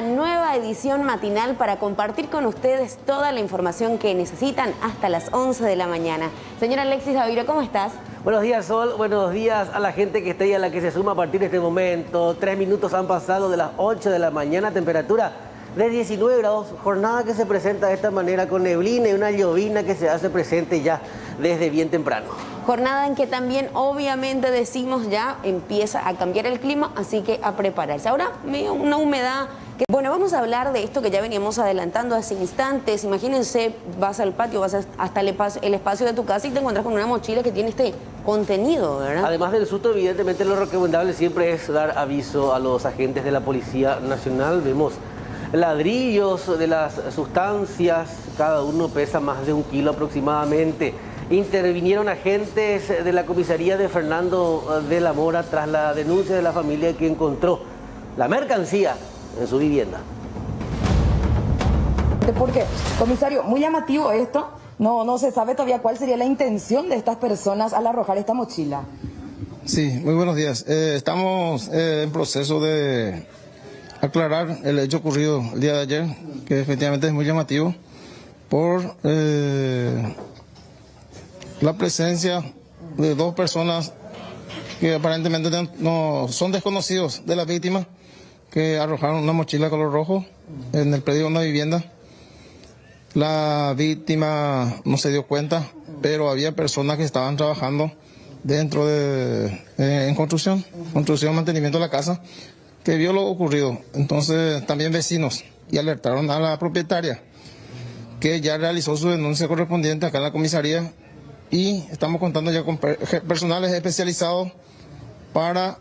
una nueva edición matinal para compartir con ustedes toda la información que necesitan hasta las 11 de la mañana. Señora Alexis Daviro, ¿cómo estás? Buenos días, Sol. Buenos días a la gente que está ahí, a la que se suma a partir de este momento. 3 minutos han pasado de las 8 de la mañana, temperatura de 19 grados. Jornada que se presenta de esta manera con neblina y una llovina que se hace presente ya desde bien temprano. Jornada en que también obviamente decimos ya empieza a cambiar el clima, así que a prepararse. Ahora una humedad que, bueno, vamos a hablar de esto que ya veníamos adelantando hace instantes. Imagínense, vas al patio, vas hasta el espacio de tu casa y te encuentras con una mochila que tiene este contenido, ¿verdad? Además del susto, evidentemente lo recomendable siempre es dar aviso a los agentes de la Policía Nacional. Vemos ladrillos de las sustancias, cada uno pesa más de 1 kilo aproximadamente. Intervinieron agentes de la comisaría de Fernando de la Mora tras la denuncia de la familia que encontró la mercancía en su vivienda. ¿Por qué? Comisario, muy llamativo esto. No se sabe todavía cuál sería la intención de estas personas al arrojar esta mochila. Sí, muy buenos días. Estamos en proceso de aclarar el hecho ocurrido el día de ayer, que efectivamente es muy llamativo por la presencia de 2 personas que aparentemente no son desconocidos de la víctima, que arrojaron una mochila de color rojo en el predio de una vivienda. La víctima no se dio cuenta, pero había personas que estaban trabajando dentro en construcción, mantenimiento de la casa, que vio lo ocurrido. Entonces también vecinos, y alertaron a la propietaria, que ya realizó su denuncia correspondiente acá en la comisaría, y estamos contando ya con personales especializados para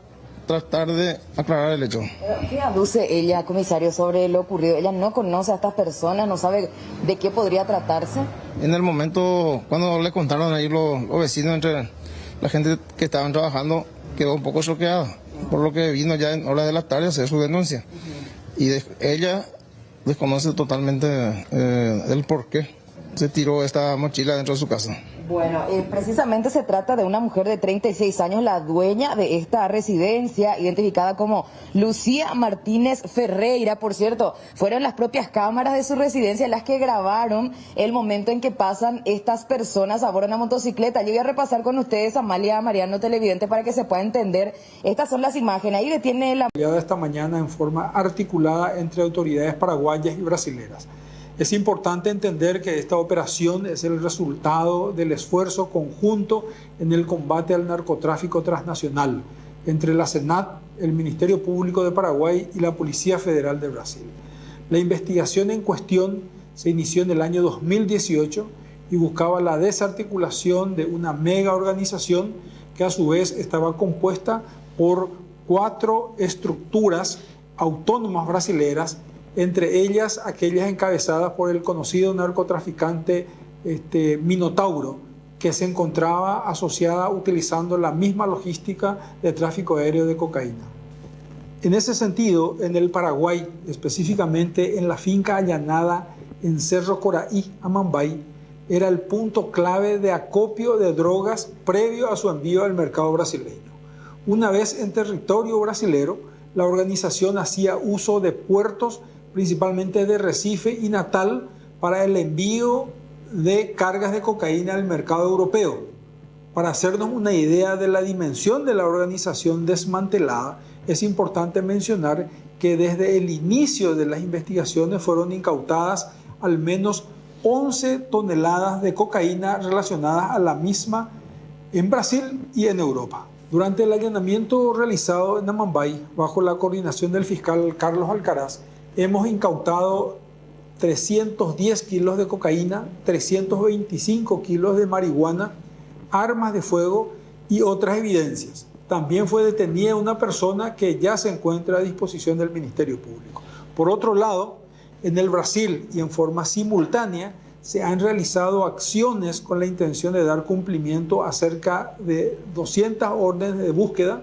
tratar de aclarar el hecho. ¿Qué aduce ella, comisario, sobre lo ocurrido? Ella no conoce a estas personas, no sabe de qué podría tratarse. En el momento, cuando le contaron ahí los vecinos, entre la gente que estaban trabajando, quedó un poco choqueada, por lo que vino ya en horas de la tarde a hacer su denuncia. Y ella desconoce totalmente el por qué se tiró esta mochila dentro de su casa. Bueno, precisamente se trata de una mujer de 36 años, la dueña de esta residencia, identificada como Lucía Martínez Ferreira. Por cierto, fueron las propias cámaras de su residencia las que grabaron el momento en que pasan estas personas a bordo de una motocicleta. Yo voy a repasar con ustedes, Amalia, Mariano, televidente, para que se pueda entender. Estas son las imágenes. Ahí detiene la... Esta mañana en forma articulada entre autoridades paraguayas y brasileras. Es importante entender que esta operación es el resultado del esfuerzo conjunto en el combate al narcotráfico transnacional entre la SENAT, el Ministerio Público de Paraguay y la Policía Federal de Brasil. La investigación en cuestión se inició en el año 2018 y buscaba la desarticulación de una mega organización que a su vez estaba compuesta por 4 estructuras autónomas brasileras, entre ellas aquellas encabezadas por el conocido narcotraficante Minotauro, que se encontraba asociada utilizando la misma logística de tráfico aéreo de cocaína. En ese sentido, en el Paraguay, específicamente en la finca allanada en Cerro Coraí, Amambay, era el punto clave de acopio de drogas previo a su envío al mercado brasileño. Una vez en territorio brasilero, la organización hacía uso de puertos, principalmente de Recife y Natal, para el envío de cargas de cocaína al mercado europeo. Para hacernos una idea de la dimensión de la organización desmantelada, es importante mencionar que desde el inicio de las investigaciones fueron incautadas al menos 11 toneladas de cocaína relacionadas a la misma en Brasil y en Europa. Durante el allanamiento realizado en Amambay, bajo la coordinación del fiscal Carlos Alcaraz, hemos incautado 310 kilos de cocaína, 325 kilos de marihuana, armas de fuego y otras evidencias. También fue detenida una persona que ya se encuentra a disposición del Ministerio Público. Por otro lado, en el Brasil y en forma simultánea se han realizado acciones con la intención de dar cumplimiento a cerca de 200 órdenes de búsqueda,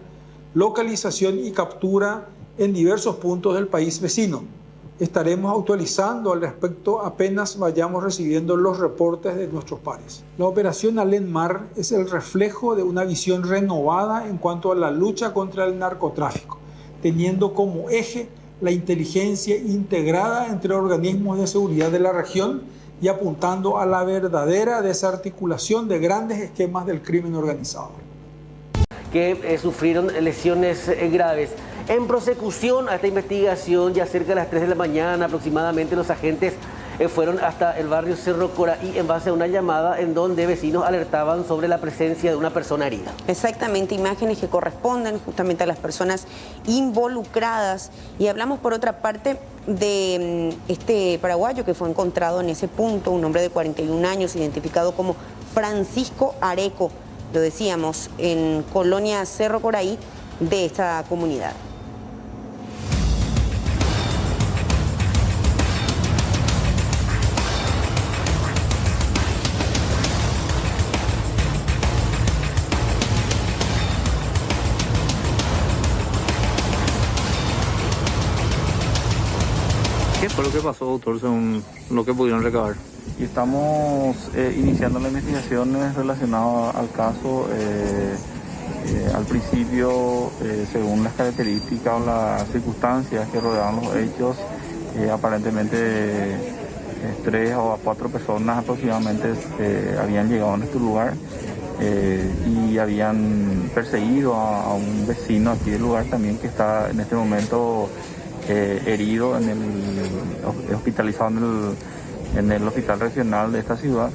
localización y captura en diversos puntos del país vecino. Estaremos actualizando al respecto apenas vayamos recibiendo los reportes de nuestros pares. La operación Alén Mar es el reflejo de una visión renovada en cuanto a la lucha contra el narcotráfico, teniendo como eje la inteligencia integrada entre organismos de seguridad de la región y apuntando a la verdadera desarticulación de grandes esquemas del crimen organizado. Que sufrieron lesiones graves. En prosecución a esta investigación, ya cerca de las 3 de la mañana aproximadamente, los agentes fueron hasta el barrio Cerro Coraí en base a una llamada en donde vecinos alertaban sobre la presencia de una persona herida. Exactamente, imágenes que corresponden justamente a las personas involucradas. Y hablamos por otra parte de este paraguayo que fue encontrado en ese punto, un hombre de 41 años, identificado como Francisco Areco, lo decíamos, en Colonia Cerro Coraí de esta comunidad. ¿Qué fue lo que pasó, doctor, según lo que pudieron recabar? Y estamos iniciando las investigaciones relacionadas al caso. Al principio, según las características o las circunstancias que rodeaban los hechos, aparentemente 3 o 4 personas aproximadamente habían llegado a nuestro lugar y habían perseguido a un vecino aquí del lugar también, que está en este momento herido, hospitalizado en el hospital regional de esta ciudad,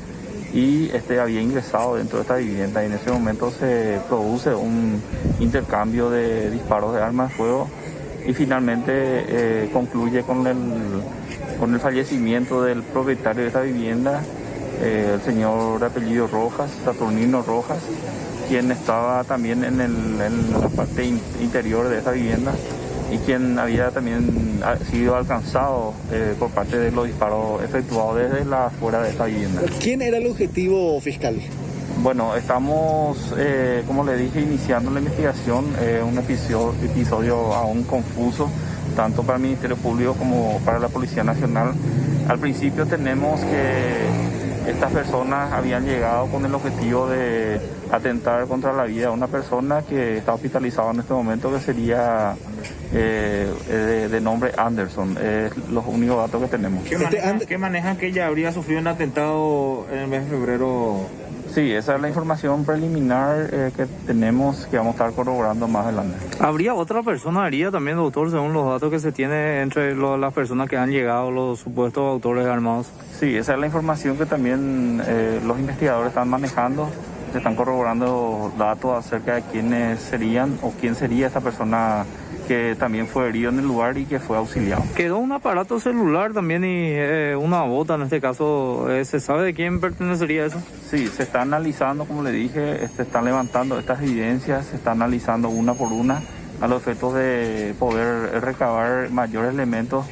y había ingresado dentro de esta vivienda, y en ese momento se produce un intercambio de disparos de armas de fuego y finalmente concluye con el fallecimiento del propietario de esta vivienda, el señor de apellido Rojas, Saturnino Rojas, quien estaba también en la parte interior de esta vivienda y quien había también sido alcanzado por parte de los disparos efectuados desde la afuera de esta vivienda. ¿Quién era el objetivo fiscal? Bueno, estamos, como le dije, iniciando la investigación, un episodio aún confuso, tanto para el Ministerio Público como para la Policía Nacional. Al principio tenemos que estas personas habían llegado con el objetivo de atentar contra la vida de una persona que está hospitalizada en este momento, que sería de nombre Anderson. Es los únicos datos que tenemos. ¿Qué manejan que ella habría sufrido un atentado en el mes de febrero? Sí, esa es la información preliminar que tenemos, que vamos a estar corroborando más adelante. ¿Habría otra persona herida también, doctor, según los datos que se tiene entre las personas que han llegado, los supuestos autores armados? Sí, esa es la información que también los investigadores están manejando. Se están corroborando datos acerca de quiénes serían o quién sería esta persona que también fue herido en el lugar y que fue auxiliado. Quedó un aparato celular también y una bota en este caso. ¿Se sabe de quién pertenecería eso? Sí, se está analizando, como le dije, se están levantando estas evidencias, se está analizando una por una a los efectos de poder recabar mayores elementos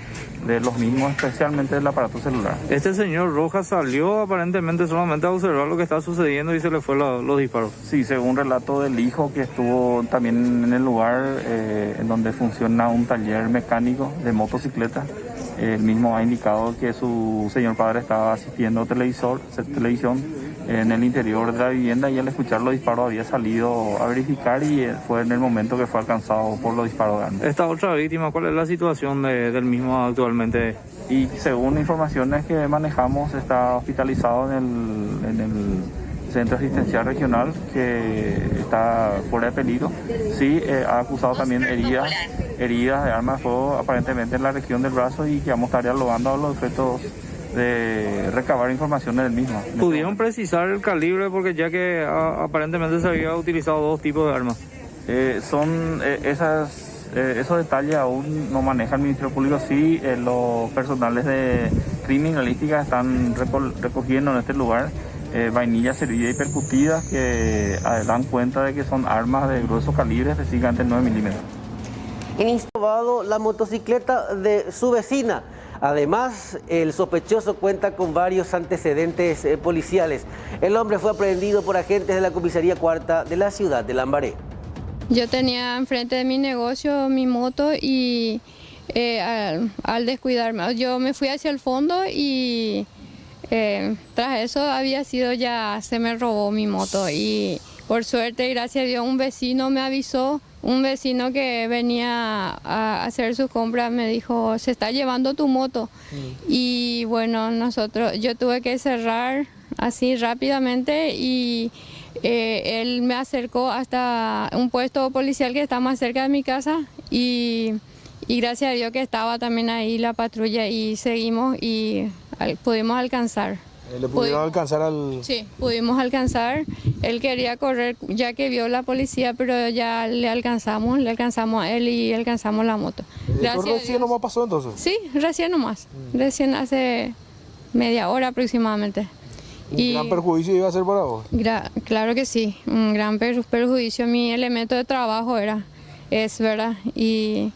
de los mismos, especialmente del aparato celular. Este señor Rojas salió aparentemente solamente a observar lo que está sucediendo y se le fue los disparos. Sí, según relato del hijo que estuvo también en el lugar en donde funciona un taller mecánico de motocicletas, el mismo ha indicado que su señor padre estaba asistiendo a televisión en el interior de la vivienda, y al escuchar los disparos había salido a verificar, y fue en el momento que fue alcanzado por los disparos de armas. Esta otra víctima, ¿cuál es la situación del mismo actualmente? Y según informaciones que manejamos, está hospitalizado en el Centro Asistencial Regional, que está fuera de peligro. Sí, ha acusado también heridas de armas de fuego, aparentemente en la región del brazo, y que vamos a estar dialogando a los efectos de recabar informaciones del mismo. ¿Pudieron precisar el calibre? Porque ya que aparentemente se había utilizado 2 tipos de armas. Esos detalles aún no maneja el Ministerio Público. Sí, los personales de criminalística están recogiendo en este lugar vainillas heridas y percutidas que dan cuenta de que son armas de grueso calibre, específicamente 9 milímetros. Robado la motocicleta de su vecina. Además, el sospechoso cuenta con varios antecedentes policiales. El hombre fue aprehendido por agentes de la comisaría cuarta de la ciudad de Lambaré. Yo tenía enfrente de mi negocio mi moto y al descuidarme, yo me fui hacia el fondo y tras eso se me robó mi moto, y por suerte y gracias a Dios un vecino me avisó un vecino que venía a hacer sus compras me dijo, se está llevando tu moto. Y bueno, yo tuve que cerrar así rápidamente y él me acercó hasta un puesto policial que está más cerca de mi casa y gracias a Dios que estaba también ahí la patrulla y seguimos y pudimos alcanzar. ¿Le pudieron alcanzar al...? Sí, pudimos alcanzar. Él quería correr ya que vio la policía, pero ya le alcanzamos a él y alcanzamos la moto. ¿Esto recién nomás pasó entonces? Sí, recién nomás. Recién hace media hora aproximadamente. ¿Un gran perjuicio iba a ser para vos? Claro que sí, un gran perjuicio. Mi elemento de trabajo es verdad. Y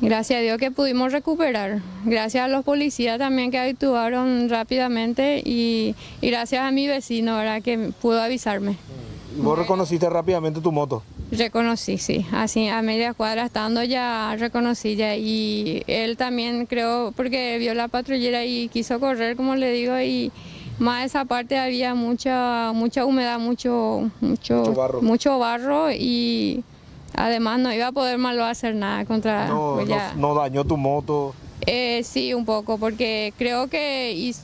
gracias a Dios que pudimos recuperar. Gracias a los policías también que actuaron rápidamente y gracias a mi vecino, ¿verdad?, que pudo avisarme. ¿Y vos reconociste rápidamente tu moto? Reconocí, sí. Así a media cuadra estando ya reconocí ya. Y él también creo, porque vio la patrullera y quiso correr, como le digo, y más esa parte había mucha humedad, mucho barro y además no iba a poder malo hacer nada contra... No dañó tu moto. Sí, un poco, porque creo que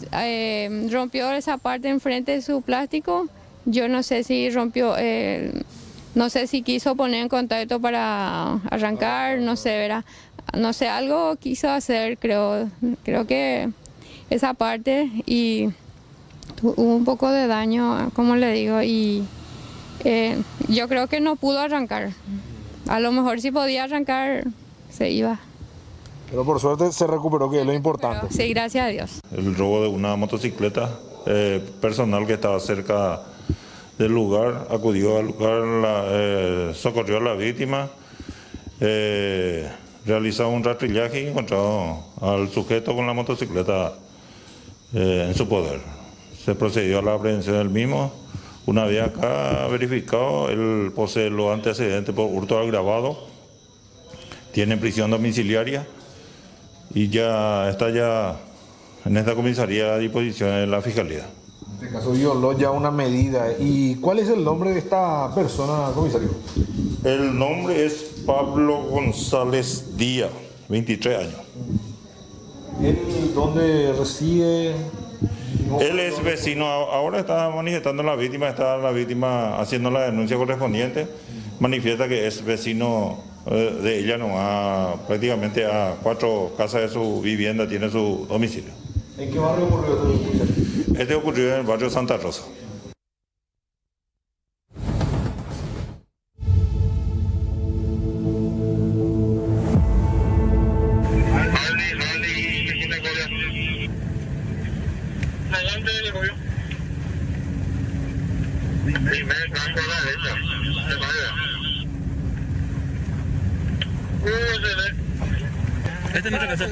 rompió esa parte enfrente de su plástico. Yo no sé si rompió, no sé si quiso poner en contacto para arrancar, no sé, ¿verdad? No sé, algo quiso hacer, creo que esa parte y hubo un poco de daño, como le digo, y yo creo que no pudo arrancar. A lo mejor si podía arrancar, se iba. Pero por suerte se recuperó, que es lo importante. Sí, gracias a Dios. El robo de una motocicleta, personal que estaba cerca del lugar, acudió al lugar, socorrió a la víctima, realizó un rastrillaje y encontró al sujeto con la motocicleta en su poder. Se procedió a la aprehensión del mismo. Una vez acá verificado, él posee los antecedentes por hurto agravado, tiene prisión domiciliaria y ya está en esta comisaría a disposición de la Fiscalía. En este caso violó ya una medida. ¿Y cuál es el nombre de esta persona, comisario? El nombre es Pablo González Díaz, 23 años. ¿Él dónde reside? Él es vecino, ahora está manifestando está la víctima haciendo la denuncia correspondiente, manifiesta que es vecino de ella, prácticamente a 4 casas de su vivienda tiene su domicilio. ¿En qué barrio ocurrió esto? Este ocurrió en el barrio Santa Rosa. Esta es nuestra casa,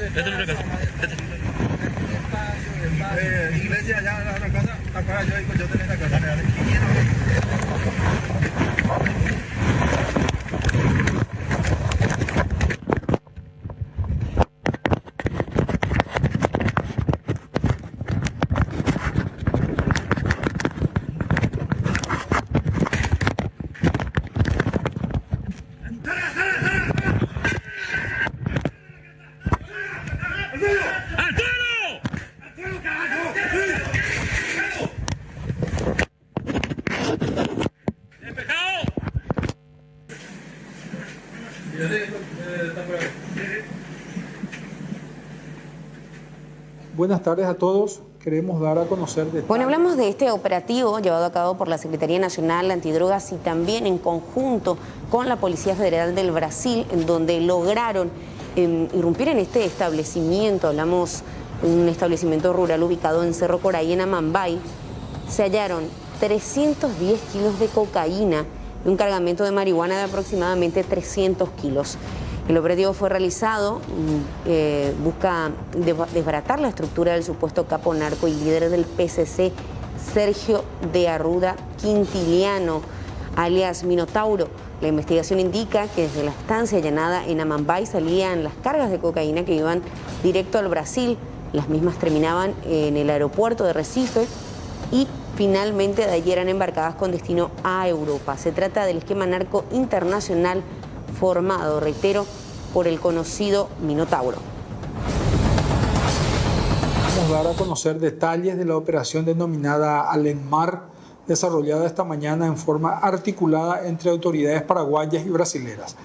iglesia allá en la casa, acá yo tengo esta casa. Buenas tardes a todos. Queremos dar a conocer detalles. Bueno, hablamos de este operativo llevado a cabo por la Secretaría Nacional Antidrogas y también en conjunto con la Policía Federal del Brasil, en donde lograron irrumpir en este establecimiento. Hablamos de un establecimiento rural ubicado en Cerro Coray, en Amambay. Se hallaron 310 kilos de cocaína y un cargamento de marihuana de aproximadamente 300 kilos. El operativo fue realizado, busca desbaratar la estructura del supuesto capo narco y líder del PCC, Sergio de Arruda Quintiliano, alias Minotauro. La investigación indica que desde la estancia allanada en Amambay salían las cargas de cocaína que iban directo al Brasil. Las mismas terminaban en el aeropuerto de Recife y finalmente de ayer eran embarcadas con destino a Europa. Se trata del esquema narco internacional formado, reitero, por el conocido Minotauro. Vamos a dar a conocer detalles de la operación denominada Alenmar, desarrollada esta mañana en forma articulada entre autoridades paraguayas y brasileras.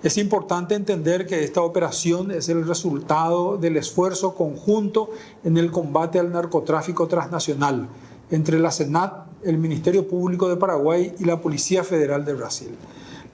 Es importante entender que esta operación es el resultado del esfuerzo conjunto en el combate al narcotráfico transnacional entre la SENAT, el Ministerio Público de Paraguay y la Policía Federal de Brasil.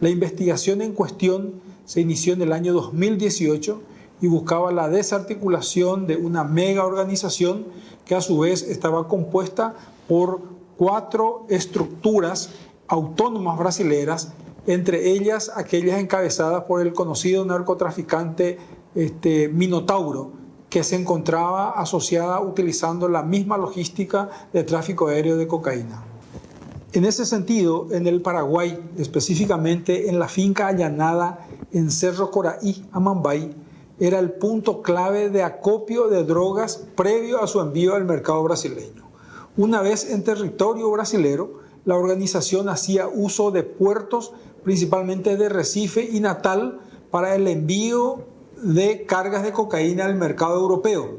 La investigación en cuestión se inició en el año 2018 y buscaba la desarticulación de una mega organización que a su vez estaba compuesta por 4 estructuras autónomas brasileras, entre ellas aquellas encabezadas por el conocido narcotraficante Minotauro, que se encontraba asociada utilizando la misma logística de tráfico aéreo de cocaína. En ese sentido, en el Paraguay, específicamente en la finca allanada en Cerro Coraí, Amambay, era el punto clave de acopio de drogas previo a su envío al mercado brasileño. Una vez en territorio brasilero, la organización hacía uso de puertos, principalmente de Recife y Natal, para el envío de cargas de cocaína al mercado europeo.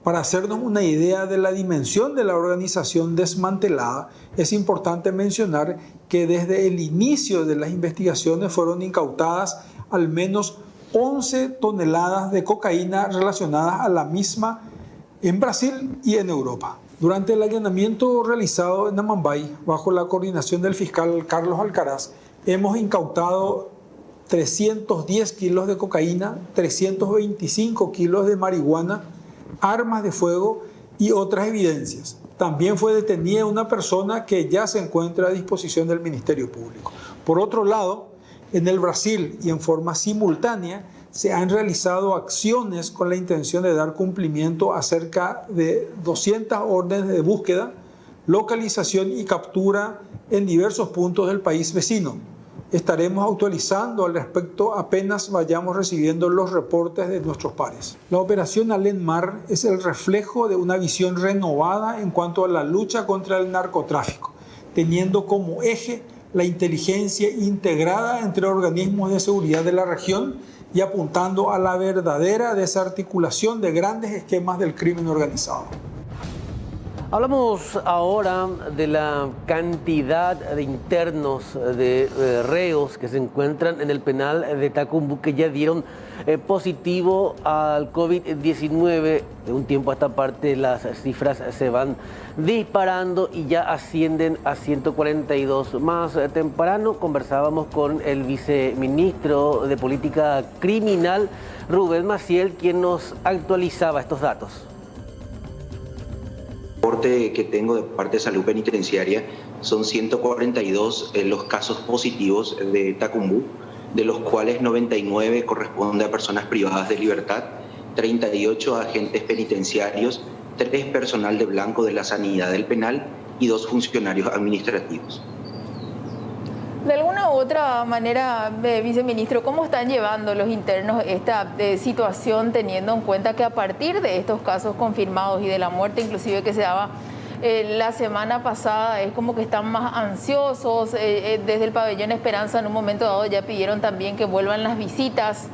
Para hacernos una idea de la dimensión de la organización desmantelada, es importante mencionar que desde el inicio de las investigaciones fueron incautadas al menos 11 toneladas de cocaína relacionadas a la misma en Brasil y en Europa. Durante el allanamiento realizado en Amambay, bajo la coordinación del fiscal Carlos Alcaraz, hemos incautado 310 kilos de cocaína, 325 kilos de marihuana, armas de fuego y otras evidencias. También fue detenida una persona que ya se encuentra a disposición del Ministerio Público. Por otro lado, en el Brasil y en forma simultánea se han realizado acciones con la intención de dar cumplimiento a cerca de 200 órdenes de búsqueda, localización y captura en diversos puntos del país vecino. Estaremos actualizando al respecto apenas vayamos recibiendo los reportes de nuestros pares. La operación Alenmar es el reflejo de una visión renovada en cuanto a la lucha contra el narcotráfico, teniendo como eje la inteligencia integrada entre organismos de seguridad de la región y apuntando a la verdadera desarticulación de grandes esquemas del crimen organizado. Hablamos ahora de la cantidad de internos, de reos que se encuentran en el penal de Tacumbu que ya dieron positivo al COVID-19. De un tiempo a esta parte las cifras se van disparando y ya ascienden a 142. Más temprano conversábamos con el viceministro de Política Criminal, Rubén Maciel, quien nos actualizaba estos datos. El reporte que tengo de parte de Salud Penitenciaria son 142 los casos positivos de Tacumbu, de los cuales 99 corresponden a personas privadas de libertad, 38 a agentes penitenciarios, 3 personal de blanco de la sanidad del penal y 2 funcionarios administrativos. De alguna u otra manera, viceministro, ¿cómo están llevando los internos esta situación, teniendo en cuenta que a partir de estos casos confirmados y de la muerte inclusive que se daba la semana pasada, es como que están más ansiosos? Desde el pabellón Esperanza en un momento dado ya pidieron también que vuelvan las visitas.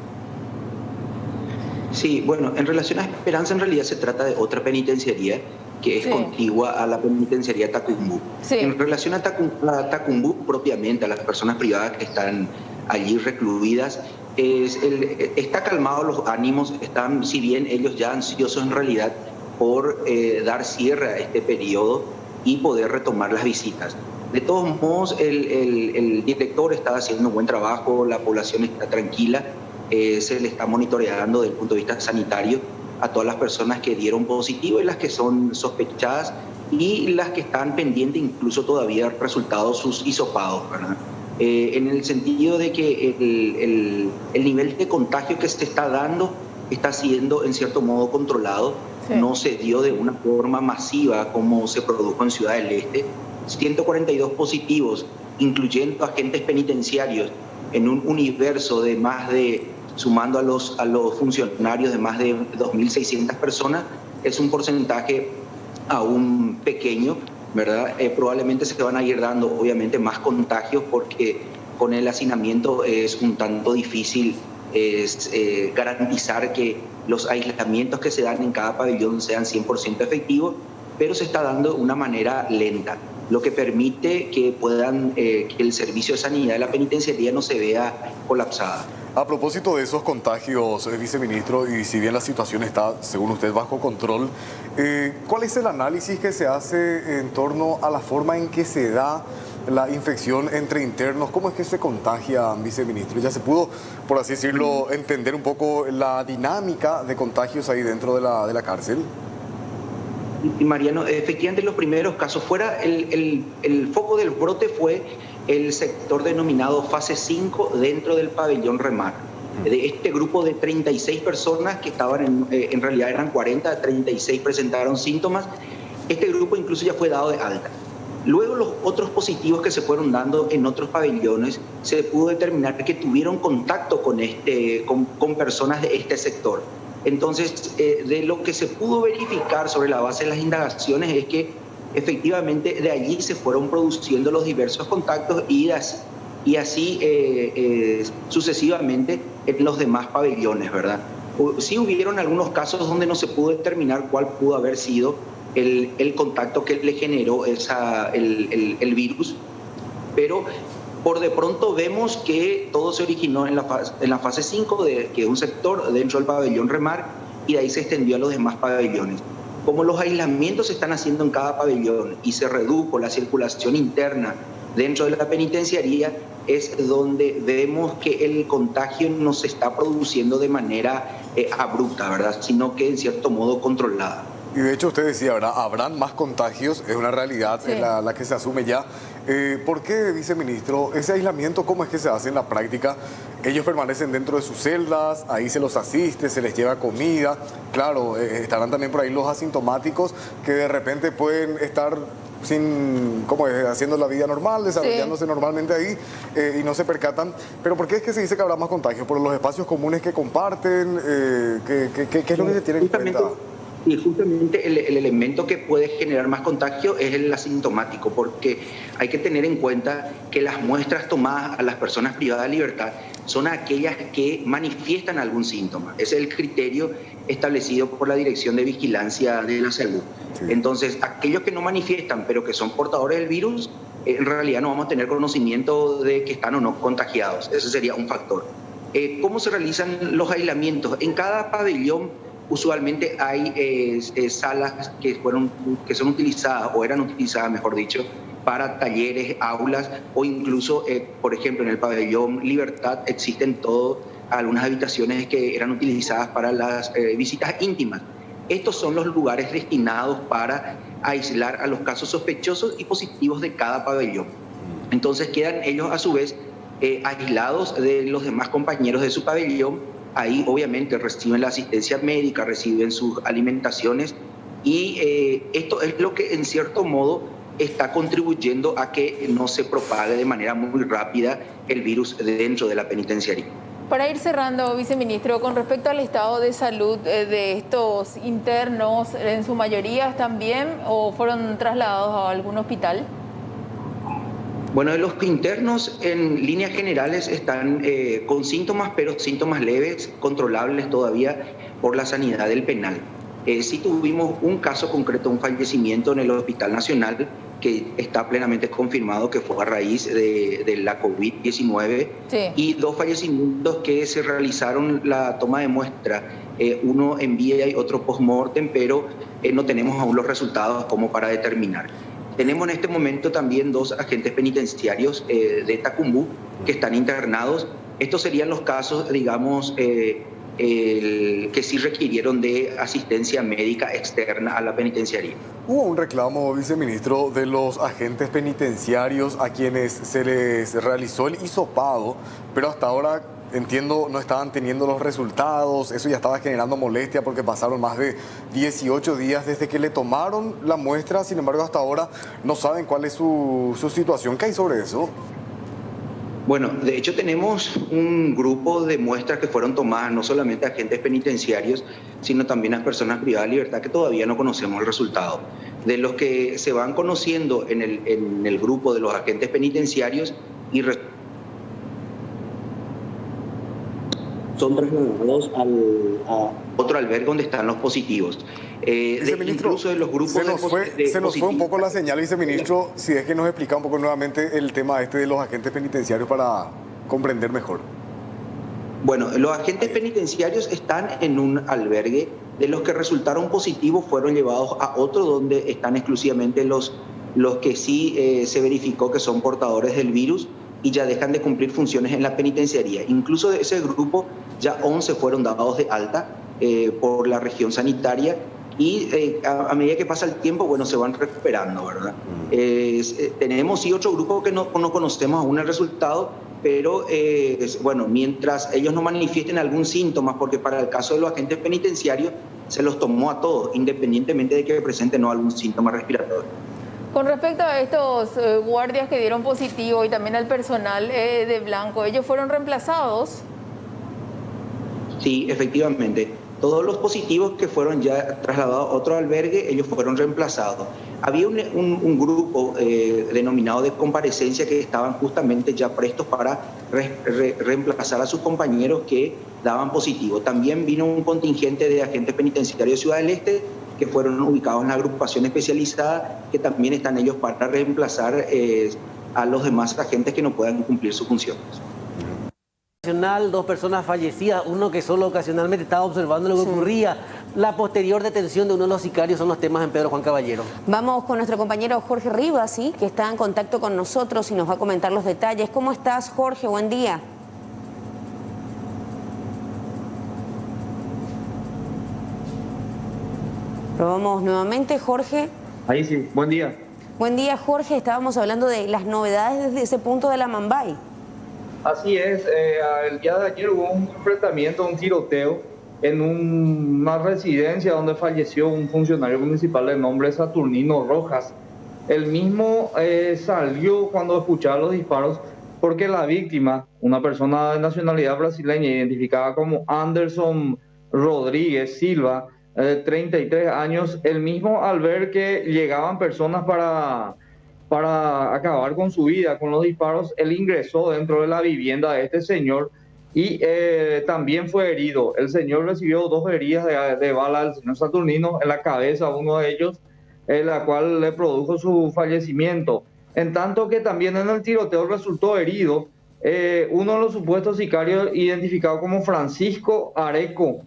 Sí, bueno, en relación a Esperanza en realidad se trata de otra penitenciaría que es contigua a la penitenciaría Tacumbu. Sí. En relación a Tacumbu propiamente, a las personas privadas que están allí recluidas, está calmado los ánimos, están, si bien ellos ya ansiosos en realidad por dar cierre a este periodo y poder retomar las visitas. De todos modos, el director está haciendo un buen trabajo, la población está tranquila, se le está monitoreando desde el punto de vista sanitario a todas las personas que dieron positivo y las que son sospechadas y las que están pendientes incluso todavía resultados sus hisopados, ¿verdad? En el sentido de que el nivel de contagio que se está dando está siendo en cierto modo controlado, no se dio de una forma masiva como se produjo en Ciudad del Este. 142 positivos, incluyendo agentes penitenciarios, en un universo de más de, sumando a los funcionarios, de más de 2.600 personas, es un porcentaje aún pequeño, ¿verdad? Probablemente se van a ir dando, obviamente, más contagios porque con el hacinamiento es un tanto difícil garantizar que los aislamientos que se dan en cada pabellón sean 100% efectivos, pero se está dando de una manera lenta, lo que permite que que el servicio de sanidad de la penitenciaría no se vea colapsada. A propósito de esos contagios, viceministro, y si bien la situación está, según usted, bajo control, ¿cuál es el análisis que se hace en torno a la forma en que se da la infección entre internos? ¿Cómo es que se contagia, viceministro? ¿Ya se pudo, por así decirlo, entender un poco la dinámica de contagios ahí dentro de la cárcel? Y Mariano, efectivamente los primeros casos, el foco del brote fue el sector denominado fase 5 dentro del pabellón Remar. De este grupo de 36 personas que estaban, en realidad eran 40, 36 presentaron síntomas, este grupo incluso ya fue dado de alta. Luego los otros positivos que se fueron dando en otros pabellones, se pudo determinar que tuvieron contacto con personas de este sector. Entonces, de lo que se pudo verificar sobre la base de las indagaciones es que efectivamente de allí se fueron produciendo los diversos contactos y así sucesivamente en los demás pabellones, ¿verdad? Sí hubieron algunos casos donde no se pudo determinar cuál pudo haber sido el contacto que le generó el virus, pero por de pronto vemos que todo se originó en la fase 5, que es un sector dentro del pabellón Remar, y de ahí se extendió a los demás pabellones. Como los aislamientos se están haciendo en cada pabellón y se redujo la circulación interna dentro de la penitenciaría, es donde vemos que el contagio no se está produciendo de manera abrupta, ¿verdad? Sino que en cierto modo controlada. Y de hecho usted decía, ¿verdad? Habrán más contagios, es una realidad la que se asume ya. ¿Por qué, viceministro, ese aislamiento cómo es que se hace en la práctica? Ellos permanecen dentro de sus celdas, ahí se los asiste, se les lleva comida. Claro, estarán también por ahí los asintomáticos que de repente pueden estar haciendo la vida normal, desarrollándose normalmente ahí y no se percatan. Pero ¿por qué es que se dice que habrá más contagios? ¿Por los espacios comunes que comparten? ¿Qué es lo que se tiene en cuenta? Y justamente el elemento que puede generar más contagio es el asintomático, porque hay que tener en cuenta que las muestras tomadas a las personas privadas de libertad son aquellas que manifiestan algún síntoma. Ese es el criterio establecido por la Dirección de Vigilancia de la Salud. Sí. Entonces, aquellos que no manifiestan, pero que son portadores del virus, en realidad no vamos a tener conocimiento de que están o no contagiados. Ese sería un factor. ¿Cómo se realizan los aislamientos? En cada pabellón usualmente hay salas que son utilizadas, o eran utilizadas, mejor dicho, para talleres, aulas, o incluso, por ejemplo, en el pabellón Libertad existen algunas habitaciones que eran utilizadas para las visitas íntimas. Estos son los lugares destinados para aislar a los casos sospechosos y positivos de cada pabellón. Entonces quedan ellos, a su vez, aislados de los demás compañeros de su pabellón. Ahí obviamente reciben la asistencia médica, reciben sus alimentaciones y esto es lo que en cierto modo está contribuyendo a que no se propague de manera muy rápida el virus dentro de la penitenciaría. Para ir cerrando, viceministro, con respecto al estado de salud de estos internos, ¿en su mayoría están bien o fueron trasladados a algún hospital? Bueno, los internos en líneas generales están con síntomas, pero síntomas leves, controlables todavía por la sanidad del penal. Sí tuvimos un caso concreto, un fallecimiento en el Hospital Nacional, que está plenamente confirmado que fue a raíz de la COVID-19, sí. Y 2 fallecimientos que se realizaron la toma de muestra, uno en vía y otro post-mortem, pero no tenemos aún los resultados como para determinar. Tenemos en este momento también 2 agentes penitenciarios de Tacumbú que están internados. Estos serían los casos, digamos, que sí requirieron de asistencia médica externa a la penitenciaría. Hubo un reclamo, viceministro, de los agentes penitenciarios a quienes se les realizó el hisopado, pero hasta ahora, entiendo, no estaban teniendo los resultados. Eso ya estaba generando molestia porque pasaron más de 18 días desde que le tomaron la muestra. Sin embargo, hasta ahora no saben cuál es su situación. ¿Qué hay sobre eso? Bueno, de hecho tenemos un grupo de muestras que fueron tomadas no solamente a agentes penitenciarios, sino también a personas privadas de libertad que todavía no conocemos el resultado. de los que se van conociendo en el grupo de los agentes penitenciarios y son trasladados a otro albergue donde están los positivos. Incluso de los grupos se nos fue un poco la señal, viceministro, si es que nos explica un poco nuevamente el tema de los agentes penitenciarios para comprender mejor. Bueno, los agentes penitenciarios están en un albergue. De los que resultaron positivos fueron llevados a otro donde están exclusivamente los que sí se verificó que son portadores del virus y ya dejan de cumplir funciones en la penitenciaría. Incluso de ese grupo ya 11 fueron dados de alta por la región sanitaria y a medida que pasa el tiempo, bueno, se van recuperando, ¿verdad? Tenemos sí otro grupo que no conocemos aún el resultado, pero bueno, mientras ellos no manifiesten algún síntoma, porque para el caso de los agentes penitenciarios se los tomó a todos, independientemente de que presenten o no algún síntoma respiratorio. Con respecto a estos guardias que dieron positivo y también al personal de blanco, ¿ellos fueron reemplazados? Sí, efectivamente. Todos los positivos que fueron ya trasladados a otro albergue, ellos fueron reemplazados. Había un grupo denominado de comparecencia que estaban justamente ya prestos para reemplazar a sus compañeros que daban positivo. También vino un contingente de agentes penitenciarios de Ciudad del Este que fueron ubicados en la agrupación especializada, que también están ellos para reemplazar a los demás agentes que no puedan cumplir sus funciones. 2 personas fallecidas, uno que solo ocasionalmente estaba observando lo que ocurría. La posterior detención de uno de los sicarios son los temas en Pedro Juan Caballero. Vamos con nuestro compañero Jorge Rivas, ¿sí?, que está en contacto con nosotros y nos va a comentar los detalles. ¿Cómo estás, Jorge? Buen día. Probamos nuevamente, Jorge. Ahí sí, buen día. Buen día, Jorge. Estábamos hablando de las novedades desde ese punto de la Mambay. Así es, el día de ayer hubo un enfrentamiento, un tiroteo en una residencia donde falleció un funcionario municipal de nombre Saturnino Rojas. El mismo salió cuando escuchaba los disparos porque la víctima, una persona de nacionalidad brasileña identificada como Anderson Rodríguez Silva, 33 años, el mismo al ver que llegaban personas para acabar con su vida, con los disparos, él ingresó dentro de la vivienda de este señor y también fue herido. El señor recibió 2 heridas de bala del señor Saturnino en la cabeza, uno de ellos, la cual le produjo su fallecimiento. En tanto que también en el tiroteo resultó herido uno de los supuestos sicarios identificado como Francisco Areco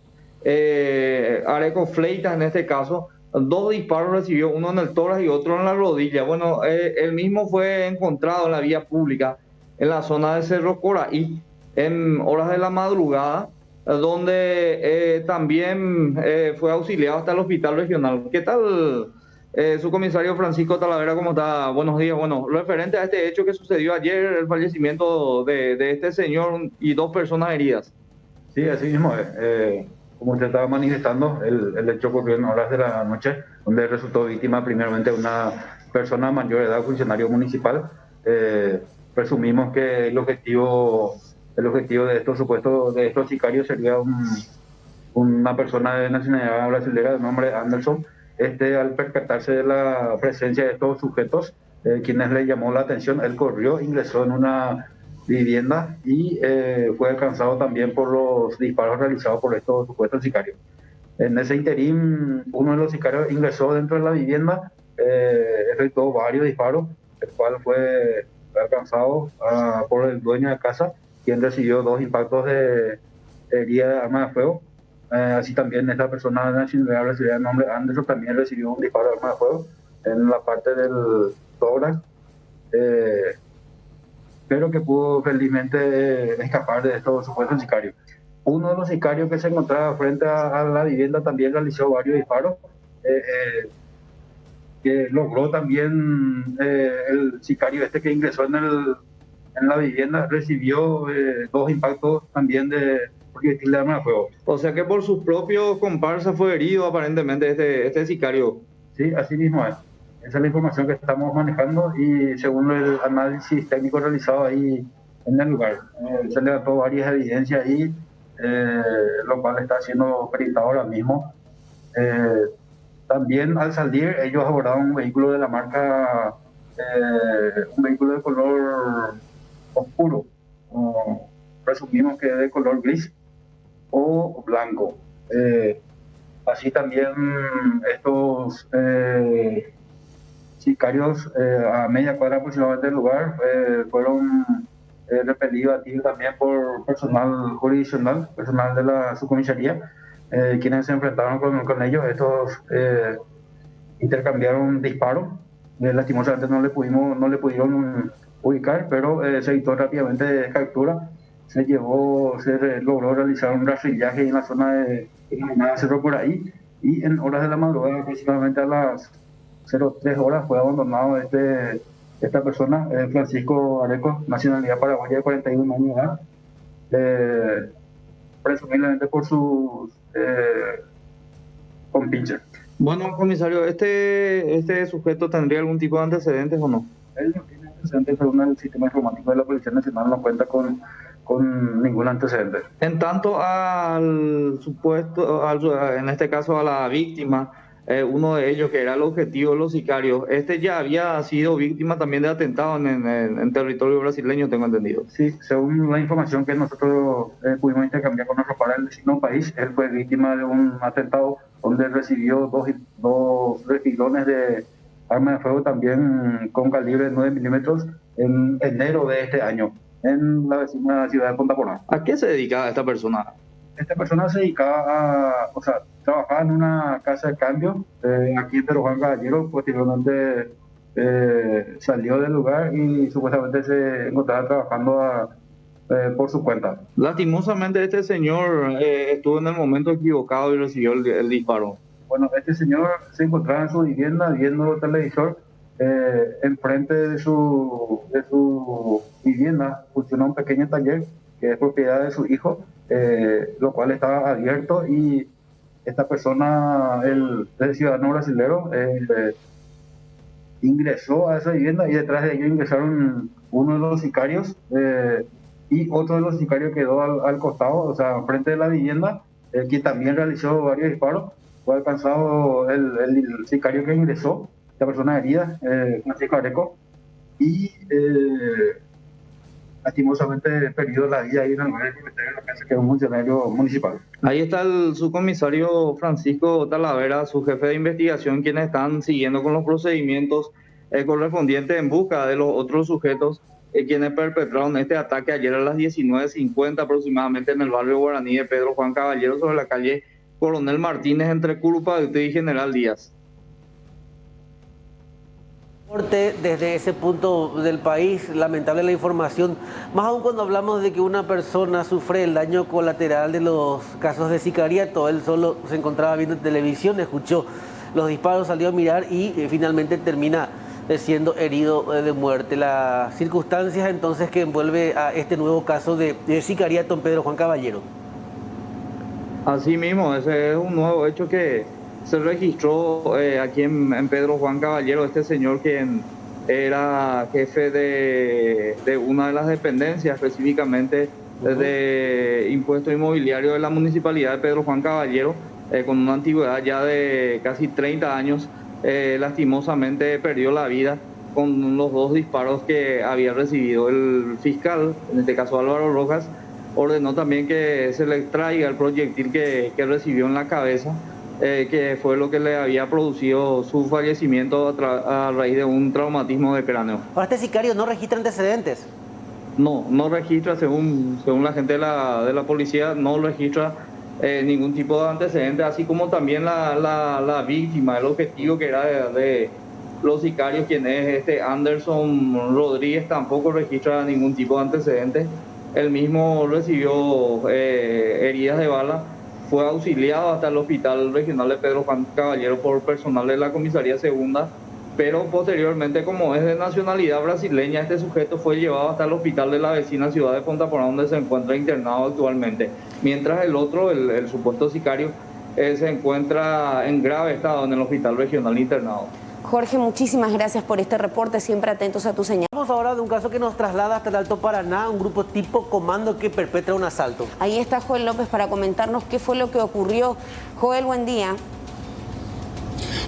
Fleitas en este caso. 2 disparos recibió, uno en el tórax y otro en la rodilla. Bueno, él mismo fue encontrado en la vía pública en la zona de Cerro Coraí en horas de la madrugada, donde también fue auxiliado hasta el hospital regional. ¿Qué tal, su comisario Francisco Talavera? ¿Cómo está? Buenos días. Bueno, referente a este hecho que sucedió ayer, el fallecimiento de este señor y 2 personas heridas. Sí, así mismo es. Como usted estaba manifestando, el hecho ocurrió en horas de la noche, donde resultó víctima primeramente una persona mayor de edad, funcionario municipal. Presumimos que el objetivo de estos sicarios sería una persona de nacionalidad brasileña de nombre Anderson. Al percatarse de la presencia de estos sujetos, quienes le llamó la atención, él corrió, ingresó en una vivienda y fue alcanzado también por los disparos realizados por estos supuestos sicarios. En ese interín, uno de los sicarios ingresó dentro de la vivienda, efectuó varios disparos, el cual fue alcanzado por el dueño de casa, quien recibió 2 impactos de herida de arma de fuego. Así también esta persona de nacionalidad brasileña de nombre Anderson también recibió un disparo de arma de fuego en la parte del tórax, pero que pudo felizmente escapar de estos supuestos sicarios. Uno de los sicarios que se encontraba frente a la vivienda también realizó varios disparos, que logró también el sicario que ingresó en la vivienda, recibió 2 impactos también de proyectil de arma de fuego. O sea que por sus propios comparsas fue herido aparentemente este sicario. Sí, así mismo es. Esa es la información que estamos manejando y según el análisis técnico realizado ahí en el lugar, se levantó varias evidencias y lo cual está siendo peritado ahora mismo. También al salir ellos abordaron un vehículo de la marca, un vehículo de color oscuro, presumimos que es de color gris o blanco. Así también estos sicarios a media cuadra aproximadamente del lugar fueron repelidos a tiro también por personal jurisdiccional, personal de la subcomisaría, quienes se enfrentaron con ellos. Estos intercambiaron disparos, lastimosamente no le pudieron ubicar, pero se evitó rápidamente captura. Se logró realizar un rastrillaje en la zona de Cerro por ahí, y en horas de la madrugada, aproximadamente a las 03 horas, fue abandonado esta persona, Francisco Areco, nacionalidad paraguaya, de 41 años de edad, presumiblemente por sus compinches. Bueno, comisario, ¿este sujeto tendría algún tipo de antecedentes o no? Él no tiene antecedentes, según el sistema informático de la Policía Nacional, no cuenta con ningún antecedente. En tanto al supuesto, en este caso a la víctima, uno de ellos que era el objetivo de los sicarios, ya había sido víctima también de atentado en territorio brasileño, tengo entendido. Sí, según la información que nosotros pudimos intercambiar con nuestro par del vecino país, él fue víctima de un atentado donde recibió dos refilones de arma de fuego, también con calibre 9 milímetros, en enero de este año, en la vecina ciudad de Punta Porá. ¿A qué se dedicaba esta persona? Esta persona se dedicaba trabajaba en una casa de cambio aquí en Pedro Juan Caballero. Posteriormente salió del lugar y supuestamente se encontraba trabajando por su cuenta. Lastimosamente este señor estuvo en el momento equivocado y recibió el disparo. Bueno, este señor se encontraba en su vivienda viendo televisor. Enfrente de su vivienda funciona un pequeño taller que es propiedad de su hijo, lo cual estaba abierto, y esta persona, el ciudadano brasilero, ingresó a esa vivienda, y detrás de ellos ingresaron uno de los sicarios y otro de los sicarios quedó al costado, o sea, frente de la vivienda, que también realizó varios disparos. Fue alcanzado el sicario que ingresó, esta persona herida, Francisco Areco, y lastimosamente perdió la vida ahí en el lugar de la casa, que es un funcionario municipal. Ahí está el subcomisario Francisco Talavera, su jefe de investigación, quienes están siguiendo con los procedimientos correspondientes en busca de los otros sujetos quienes perpetraron este ataque ayer a las 19:50 aproximadamente en el barrio guaraní de Pedro Juan Caballero, sobre la calle Coronel Martínez, entre Curupayute y General Díaz. Desde ese punto del país, lamentable la información, más aún cuando hablamos de que una persona sufre el daño colateral de los casos de sicariato. Él solo se encontraba viendo televisión, escuchó los disparos, salió a mirar y finalmente termina siendo herido de muerte. Las circunstancias entonces que envuelve a este nuevo caso de sicariato en Pedro Juan Caballero. Así mismo, ese es un nuevo hecho que se registró aquí en Pedro Juan Caballero. Este señor, quien era jefe de una de las dependencias, específicamente de impuesto inmobiliario de la municipalidad de Pedro Juan Caballero, con una antigüedad ya de casi 30 años, lastimosamente perdió la vida con los dos disparos que había recibido. El fiscal, en este caso Álvaro Rojas, ordenó también que se le extraiga el proyectil que recibió en la cabeza, que fue lo que le había producido su fallecimiento a raíz de un traumatismo de cráneo. Ahora, ¿este sicario no registra antecedentes? No registra, según la gente de la policía, no registra ningún tipo de antecedentes, así como también la víctima, el objetivo que era de los sicarios, quien es Anderson Rodríguez, tampoco registra ningún tipo de antecedentes. Él mismo recibió heridas de bala, fue auxiliado hasta el Hospital Regional de Pedro Juan Caballero por personal de la Comisaría Segunda, pero posteriormente, como es de nacionalidad brasileña, este sujeto fue llevado hasta el hospital de la vecina ciudad de Punta Porá, donde se encuentra internado actualmente, mientras el otro, el supuesto sicario, se encuentra en grave estado en el Hospital Regional internado. Jorge, muchísimas gracias por este reporte, siempre atentos a tu señal. Vamos ahora de un caso que nos traslada hasta el Alto Paraná, un grupo tipo comando que perpetra un asalto. Ahí está Joel López para comentarnos qué fue lo que ocurrió. Joel, buen día.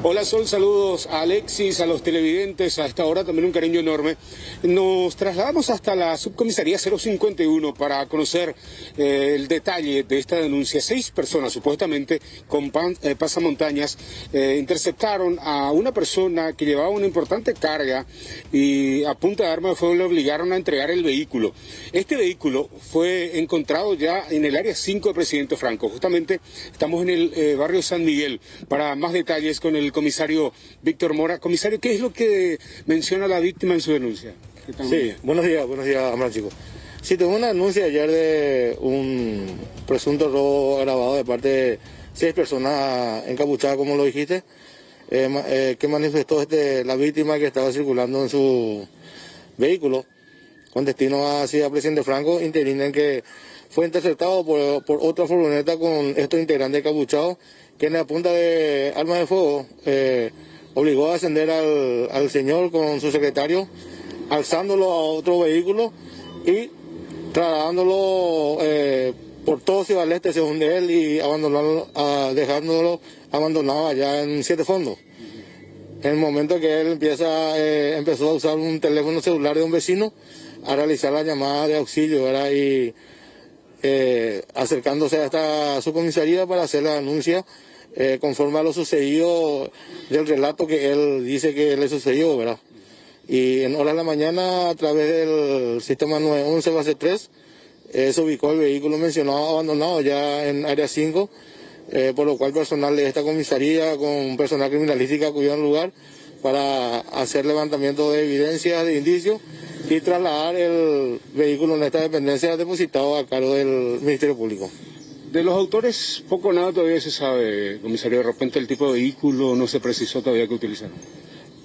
Hola Sol, saludos a Alexis, a los televidentes, a esta hora también un cariño enorme. Nos trasladamos hasta la subcomisaría 051 para conocer el detalle de esta denuncia. 6 personas supuestamente con pasamontañas interceptaron a una persona que llevaba una importante carga y a punta de arma de fuego le obligaron a entregar el vehículo. Este vehículo fue encontrado ya en el área 5 de Presidente Franco. Justamente estamos en el barrio San Miguel. Para más detalles con el comisario Víctor Mora. Comisario, ¿qué es lo que menciona la víctima en su denuncia? Sí, buenos días, Amar, chicos. Sí, tuve una denuncia ayer de un presunto robo agravado de parte de 6 personas encapuchadas, como lo dijiste, que manifestó la víctima que estaba circulando en su vehículo con destino hacia Presidente Franco, interina en que fue interceptado por otra furgoneta con estos integrantes encapuchados, que en la punta de armas de fuego obligó a ascender al señor con su secretario, alzándolo a otro vehículo y trasladándolo por todo Ciudad del Este, según de él, y dejándolo abandonado allá en 7 Fondos. En el momento que él empezó a usar un teléfono celular de un vecino a realizar la llamada de auxilio, ¿verdad? Y acercándose hasta su comisaría para hacer la denuncia conforme a lo sucedido del relato que él dice que le sucedió, ¿verdad? Y en horas de la mañana, a través del sistema 911 base 3, se ubicó el vehículo mencionado abandonado ya en área 5, por lo cual personal de esta comisaría con personal criminalística acudió al lugar para hacer levantamiento de evidencias, de indicios, y trasladar el vehículo en esta dependencia depositado a cargo del Ministerio Público. De los autores, poco o nada todavía se sabe, comisario. De repente el tipo de vehículo no se precisó todavía que utilizaron.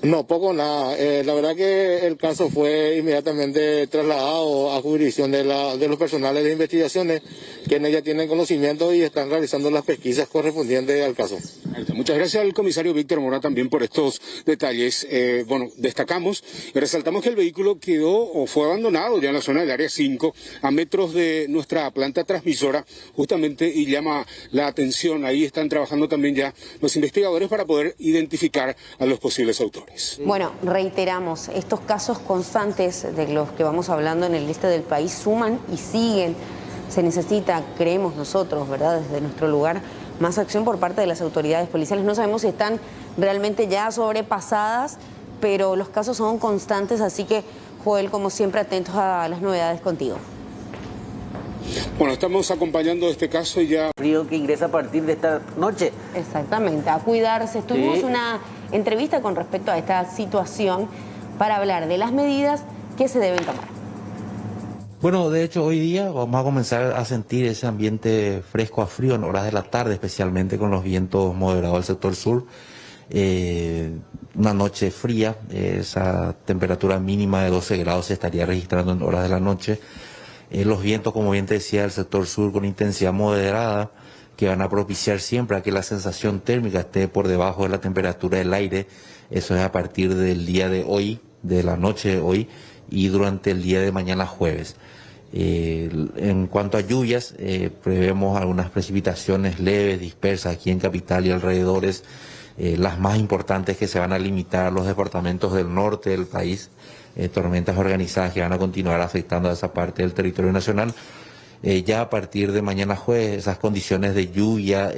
No, poco o nada. La verdad que el caso fue inmediatamente trasladado a jurisdicción de los personales de investigaciones, quienes ya tienen conocimiento y están realizando las pesquisas correspondientes al caso. Muchas gracias al comisario Víctor Mora también por estos detalles. Destacamos y resaltamos que el vehículo quedó o fue abandonado ya en la zona del área 5, a metros de nuestra planta transmisora, justamente, y llama la atención. Ahí están trabajando también ya los investigadores para poder identificar a los posibles autores. Bueno, reiteramos, estos casos constantes de los que vamos hablando en el este del país suman y siguen. Se necesita, creemos nosotros, ¿verdad?, desde nuestro lugar, más acción por parte de las autoridades policiales. No sabemos si están realmente ya sobrepasadas, pero los casos son constantes, así que, Joel, como siempre, atentos a las novedades contigo. Bueno, estamos acompañando este caso y ya... Frío que ingresa a partir de esta noche. Exactamente, a cuidarse. Tuvimos una entrevista con respecto a esta situación para hablar de las medidas que se deben tomar. Bueno, de hecho hoy día vamos a comenzar a sentir ese ambiente fresco a frío en horas de la tarde, especialmente con los vientos moderados del sector sur. Una noche fría, esa temperatura mínima de 12 grados se estaría registrando en horas de la noche. Los vientos, como bien te decía, del sector sur con intensidad moderada, que van a propiciar siempre a que la sensación térmica esté por debajo de la temperatura del aire. Eso es a partir del día de hoy, de la noche de hoy, y durante el día de mañana jueves. En cuanto a lluvias, prevemos algunas precipitaciones leves, dispersas aquí en Capital y alrededores, las más importantes que se van a limitar a los departamentos del norte del país, tormentas organizadas que van a continuar afectando a esa parte del territorio nacional. Ya a partir de mañana jueves, esas condiciones de lluvia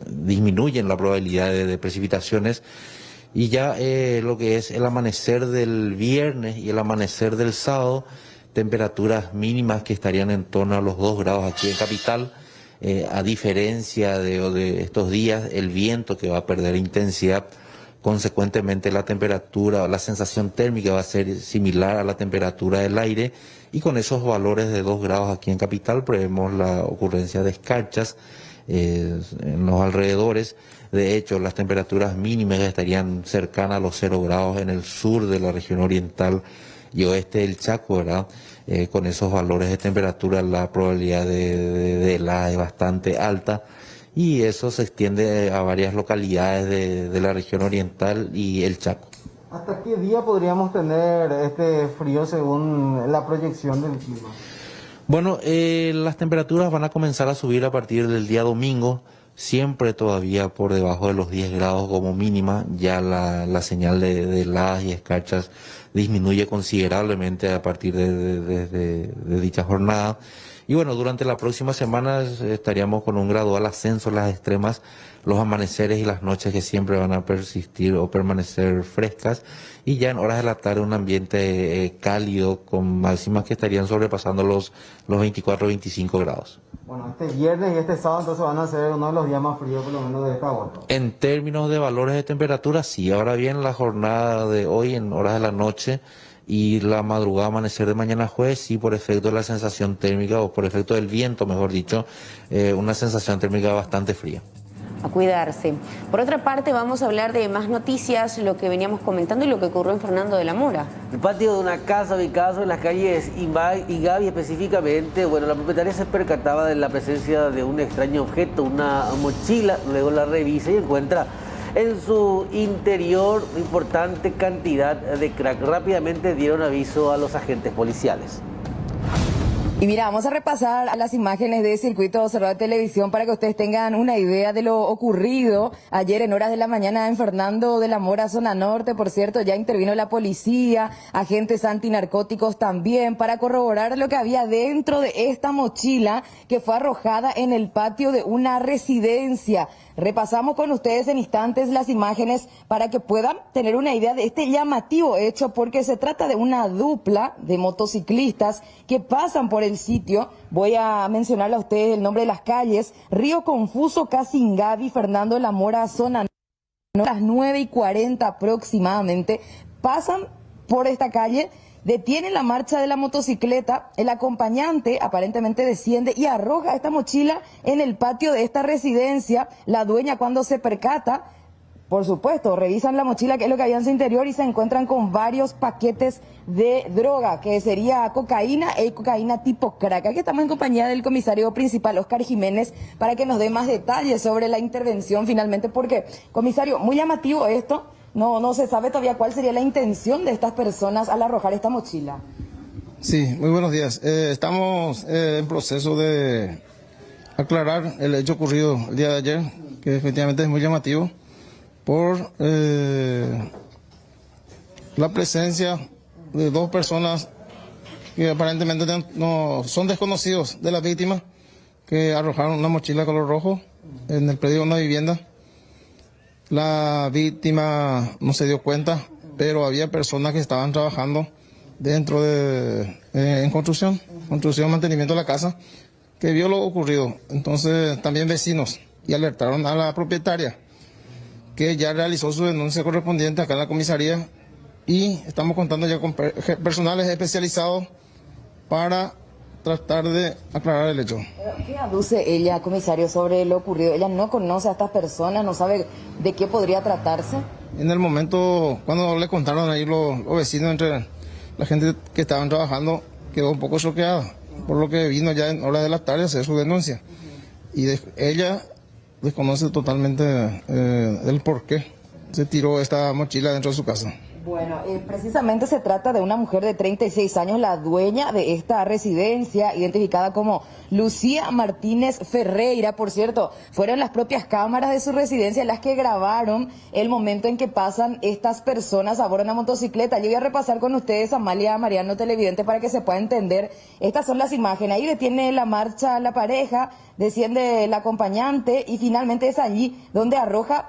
disminuyen la probabilidad de precipitaciones, y ya lo que es el amanecer del viernes y el amanecer del sábado, temperaturas mínimas que estarían en torno a los 2 grados aquí en Capital. A diferencia de estos días, el viento que va a perder intensidad, consecuentemente la temperatura o la sensación térmica va a ser similar a la temperatura del aire, y con esos valores de 2 grados aquí en Capital prevemos la ocurrencia de escarchas en los alrededores. De hecho, las temperaturas mínimas estarían cercanas a los 0 grados en el sur de la región oriental y oeste del Chaco, ¿verdad? Con esos valores de temperatura la probabilidad de helada es bastante alta, y eso se extiende a varias localidades de la región oriental y el Chaco. ¿Hasta qué día podríamos tener este frío según la proyección del clima? Bueno, las temperaturas van a comenzar a subir a partir del día domingo. siempre todavía por debajo de los 10 grados como mínima. Ya la señal de heladas y escarchas disminuye considerablemente a partir de dicha jornada. Y bueno, durante la próxima semana estaríamos con un gradual ascenso en las extremas, los amaneceres y las noches que siempre van a persistir o permanecer frescas, y ya en horas de la tarde un ambiente cálido con máximas que estarían sobrepasando los 24 o 25 grados. Bueno, este viernes y este sábado entonces van a ser uno de los días más fríos por lo menos de esta vuelta. En términos de valores de temperatura, sí. Ahora bien, la jornada de hoy en horas de la noche y la madrugada, amanecer de mañana jueves, sí, por efecto de la sensación térmica, o por efecto del viento, mejor dicho, una sensación térmica bastante fría. A cuidarse. Por otra parte, vamos a hablar de más noticias, lo que veníamos comentando y lo que ocurrió en Fernando de la Mora. El patio de una casa ubicada en las calles Imbay y Gavi específicamente, bueno, la propietaria se percataba de la presencia de un extraño objeto, una mochila, luego la revisa y encuentra en su interior importante cantidad de crack. Rápidamente dieron aviso a los agentes policiales. Y mira, vamos a repasar a las imágenes de Circuito Observador de Televisión para que ustedes tengan una idea de lo ocurrido ayer en horas de la mañana en Fernando de la Mora, zona norte. Por cierto, ya intervino la policía, agentes antinarcóticos también, para corroborar lo que había dentro de esta mochila que fue arrojada en el patio de una residencia. Repasamos con ustedes en instantes las imágenes para que puedan tener una idea de este llamativo hecho, porque se trata de una dupla de motociclistas que pasan por el sitio. Voy a mencionarle a ustedes el nombre de las calles: Río Confuso, Casingavi, Fernando de la Mora, zona a las 9:40 aproximadamente. Pasan por esta calle, detienen la marcha de la motocicleta, el acompañante aparentemente desciende y arroja esta mochila en el patio de esta residencia. La dueña, cuando se percata, por supuesto, revisan la mochila, que es lo que había en su interior, y se encuentran con varios paquetes de droga, que sería cocaína y cocaína tipo crack. Aquí estamos en compañía del comisario principal, Oscar Jiménez, para que nos dé más detalles sobre la intervención finalmente, porque, comisario, muy llamativo esto. No se sabe todavía cuál sería la intención de estas personas al arrojar esta mochila. Sí, muy buenos días. Estamos en proceso de aclarar el hecho ocurrido el día de ayer, que efectivamente es muy llamativo, por la presencia de dos personas que aparentemente no son desconocidos de la víctima, que arrojaron una mochila color rojo en el predio de una vivienda. La víctima no se dio cuenta, pero había personas que estaban trabajando dentro de en construcción, mantenimiento de la casa, que vio lo ocurrido. Entonces también vecinos, y alertaron a la propietaria, que ya realizó su denuncia correspondiente acá en la comisaría, y estamos contando ya con personales especializados para tratar de aclarar el hecho. ¿Qué aduce ella, comisario, sobre lo ocurrido? Ella no conoce a estas personas, no sabe de qué podría tratarse. En el momento, cuando le contaron ahí los vecinos, entre la gente que estaban trabajando, quedó un poco choqueada, por lo que vino ya en horas de la tarde a hacer su denuncia. Y ella desconoce totalmente el por qué se tiró esta mochila dentro de su casa. Bueno, precisamente se trata de una mujer de 36 años, la dueña de esta residencia, identificada como Lucía Martínez Ferreira. Por cierto, fueron las propias cámaras de su residencia las que grabaron el momento en que pasan estas personas a bordo de una motocicleta. Yo voy a repasar con ustedes, Amalia, Mariano, televidente, para que se pueda entender. Estas son las imágenes. Ahí detiene la marcha la pareja, desciende el acompañante y finalmente es allí donde arroja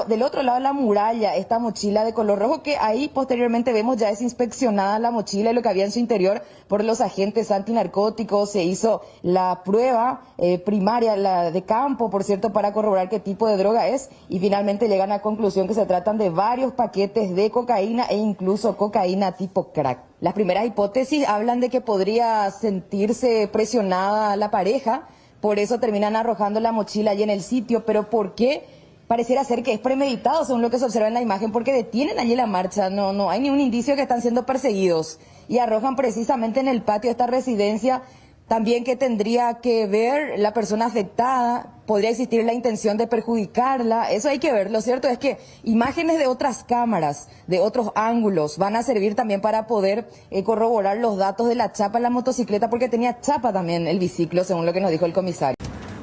del otro lado de la muralla esta mochila de color rojo, que ahí posteriormente vemos ya es inspeccionada la mochila y lo que había en su interior por los agentes antinarcóticos. Se hizo la prueba primaria, la de campo, por cierto, para corroborar qué tipo de droga es, y finalmente llegan a la conclusión que se tratan de varios paquetes de cocaína e incluso cocaína tipo crack. Las primeras hipótesis hablan de que podría sentirse presionada la pareja, por eso terminan arrojando la mochila allí en el sitio. Pero ¿por qué? Pareciera ser que es premeditado, según lo que se observa en la imagen, porque detienen allí la marcha, no hay ni un indicio que están siendo perseguidos, y arrojan precisamente en el patio de esta residencia. También que tendría que ver la persona afectada, podría existir la intención de perjudicarla, eso hay que ver. Lo cierto es que imágenes de otras cámaras, de otros ángulos, van a servir también para poder corroborar los datos de la chapa en la motocicleta, porque tenía chapa también el biciclo, según lo que nos dijo el comisario.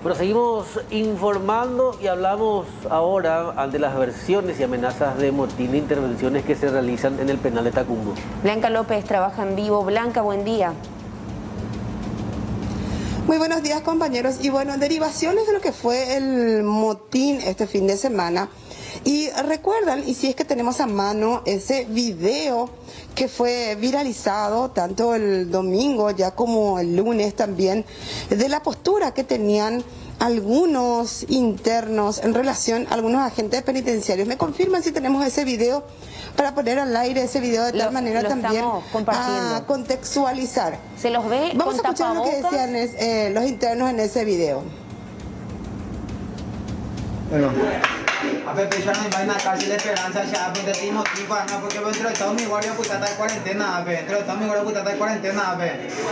Bueno, seguimos informando y hablamos ahora ante las versiones y amenazas de motín e intervenciones que se realizan en el penal de Tacumbo. Blanca López trabaja en vivo. Blanca, buen día. Muy buenos días, compañeros. Y bueno, derivaciones de lo que fue el motín este fin de semana. Y recuerdan, y si es que tenemos a mano ese video que fue viralizado tanto el domingo ya como el lunes también, de la postura que tenían algunos internos en relación a algunos agentes penitenciarios. ¿Me confirman si tenemos ese video para poner al aire ese video de tal manera también a contextualizar? ¿Se los ve? Vamos a escuchar lo que decían los internos en ese video. Bueno. A ver, ya no hay una cárcel de Esperanza, ya, donde decimos tipo, no, porque dentro de todo mi guardia puta está en cuarentena, dentro de todo mi guardia puta está en cuarentena,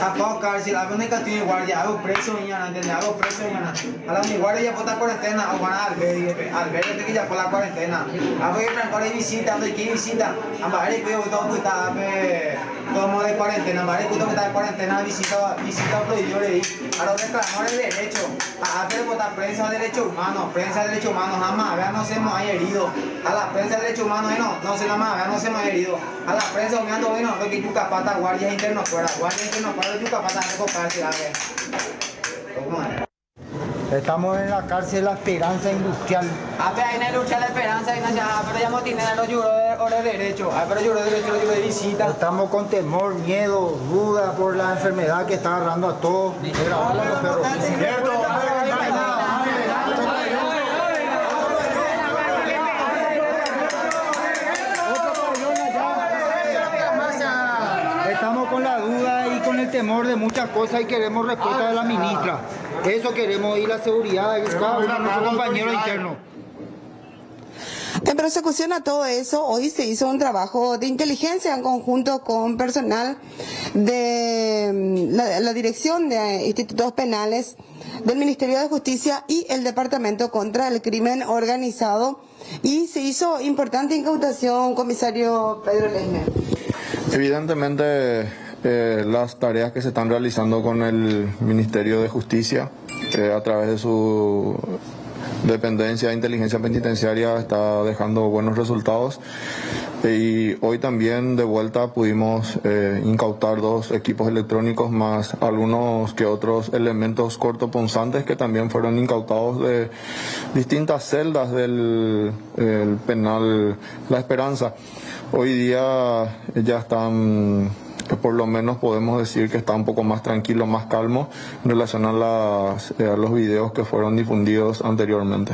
a toda cárcel, a ver, no hay guardia, hago preso mañana, ¿entendés? Hago preso mañana. A la mi guardia ya puta en cuarentena, o van a Alberto que ya fue la cuarentena. A ver, trancar y visita, donde quiere visita, a ver, que yo todo puta, todo de cuarentena, a ver, que está en cuarentena, visita prohibido de ir. A los reclamores de derecho, a ver, votar prensa de derechos humanos, jamás, vean, no se nos haya herido. A la prensa de derechos humanos, no se más, vean, no se nos haya herido. A la prensa, mirando, bueno, lo que Yucapata, guardias internos fuera, Yucapata, cárcel, a ver. Estamos en la cárcel La Esperanza Industrial. Hay una lucha de la esperanza, pero ya motinera no lloró de derecho. Pero lloró de derecho, lloró de visita. Estamos con temor, miedo, duda por la enfermedad que está agarrando a todos. Estamos con la duda y con el temor de muchas cosas y queremos respuesta de la ministra. Eso queremos, y la seguridad de cada uno de nuestros compañeros internos. En persecución a todo eso, hoy se hizo un trabajo de inteligencia en conjunto con personal de la Dirección de Institutos Penales del Ministerio de Justicia y el Departamento contra el Crimen Organizado. Y se hizo importante incautación, comisario Pedro Lesmer. Evidentemente, las tareas que se están realizando con el Ministerio de Justicia a través de su dependencia de inteligencia penitenciaria está dejando buenos resultados, y hoy también de vuelta pudimos incautar 2 equipos electrónicos más algunos que otros elementos cortopunzantes que también fueron incautados de distintas celdas del penal La Esperanza. Hoy día ya están, por lo menos podemos decir que está un poco más tranquilo, más calmo en relación a los videos que fueron difundidos anteriormente.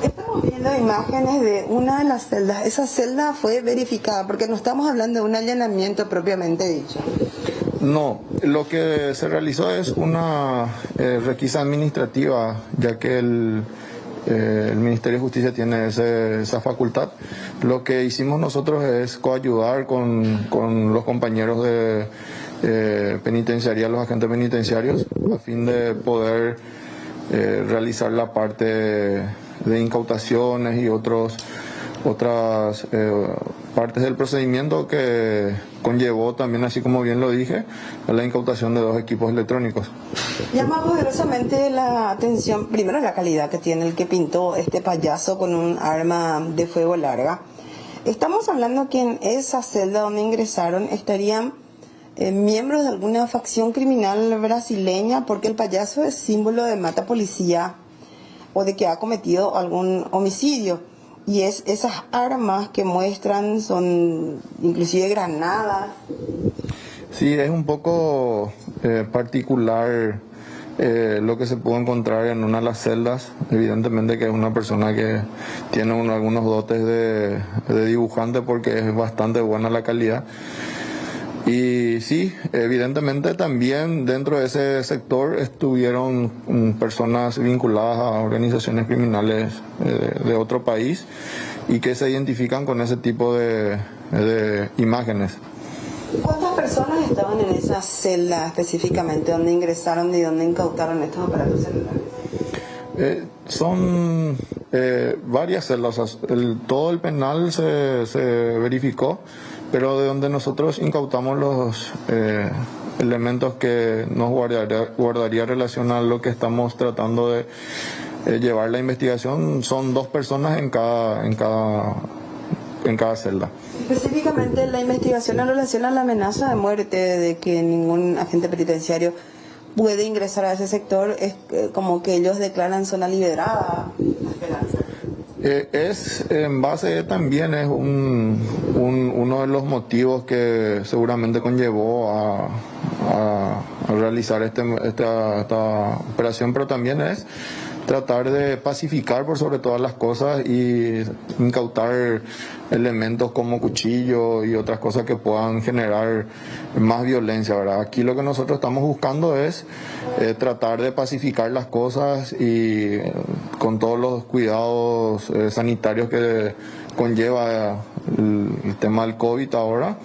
Estamos viendo imágenes de una de las celdas. Esa celda fue verificada porque no estamos hablando de un allanamiento propiamente dicho. No, lo que se realizó es una requisa administrativa, ya que el Ministerio de Justicia tiene esa facultad. Lo que hicimos nosotros es coayudar con los compañeros de penitenciaría, los agentes penitenciarios, a fin de poder realizar la parte de incautaciones y otras partes del procedimiento que conllevó también, así como bien lo dije, a la incautación de 2 equipos electrónicos. Llama poderosamente la atención, primero, la calidad que tiene el que pintó este payaso con un arma de fuego larga. Estamos hablando que en esa celda donde ingresaron estarían miembros de alguna facción criminal brasileña, porque el payaso es símbolo de mata policía o de que ha cometido algún homicidio. Y esas armas que muestran son inclusive granadas. Sí, es un poco particular lo que se pudo encontrar en una de las celdas. Evidentemente que es una persona que tiene algunos dotes de dibujante, porque es bastante buena la calidad. Y sí, evidentemente también dentro de ese sector estuvieron personas vinculadas a organizaciones criminales de otro país y que se identifican con ese tipo de imágenes. ¿Cuántas personas estaban en esa celda específicamente donde ingresaron y donde incautaron estos aparatos celulares? Son varias celdas, o sea, todo el penal se verificó, pero de donde nosotros incautamos elementos que nos guardaría relación a lo que estamos tratando de llevar la investigación. Son 2 personas en cada celda. Específicamente la investigación en relación a la amenaza de muerte, de que ningún agente penitenciario puede ingresar a ese sector, es como que ellos declaran zona liberada. Es en base también es uno de los motivos que seguramente conllevó a realizar esta operación, pero también es tratar de pacificar por sobre todas las cosas y incautar elementos como cuchillo y otras cosas que puedan generar más violencia, ¿verdad? Aquí lo que nosotros estamos buscando es tratar de pacificar las cosas y con todos los cuidados sanitarios que conlleva el tema del COVID ahora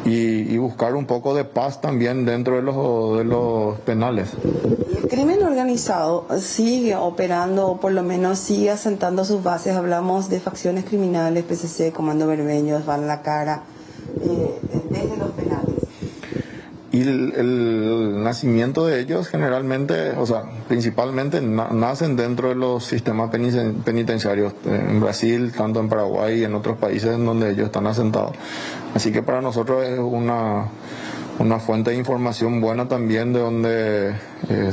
y buscar un poco de paz también dentro de los penales. El crimen organizado sigue operando, o por lo menos sigue asentando sus bases. Hablamos de facciones criminales, PCC, Comando Bermeños, Van la Cara, desde los penales. Y el nacimiento de ellos generalmente, o sea, principalmente nacen dentro de los sistemas penitenciarios en Brasil, tanto en Paraguay y en otros países en donde ellos están asentados. Así que para nosotros es una fuente de información buena también, de donde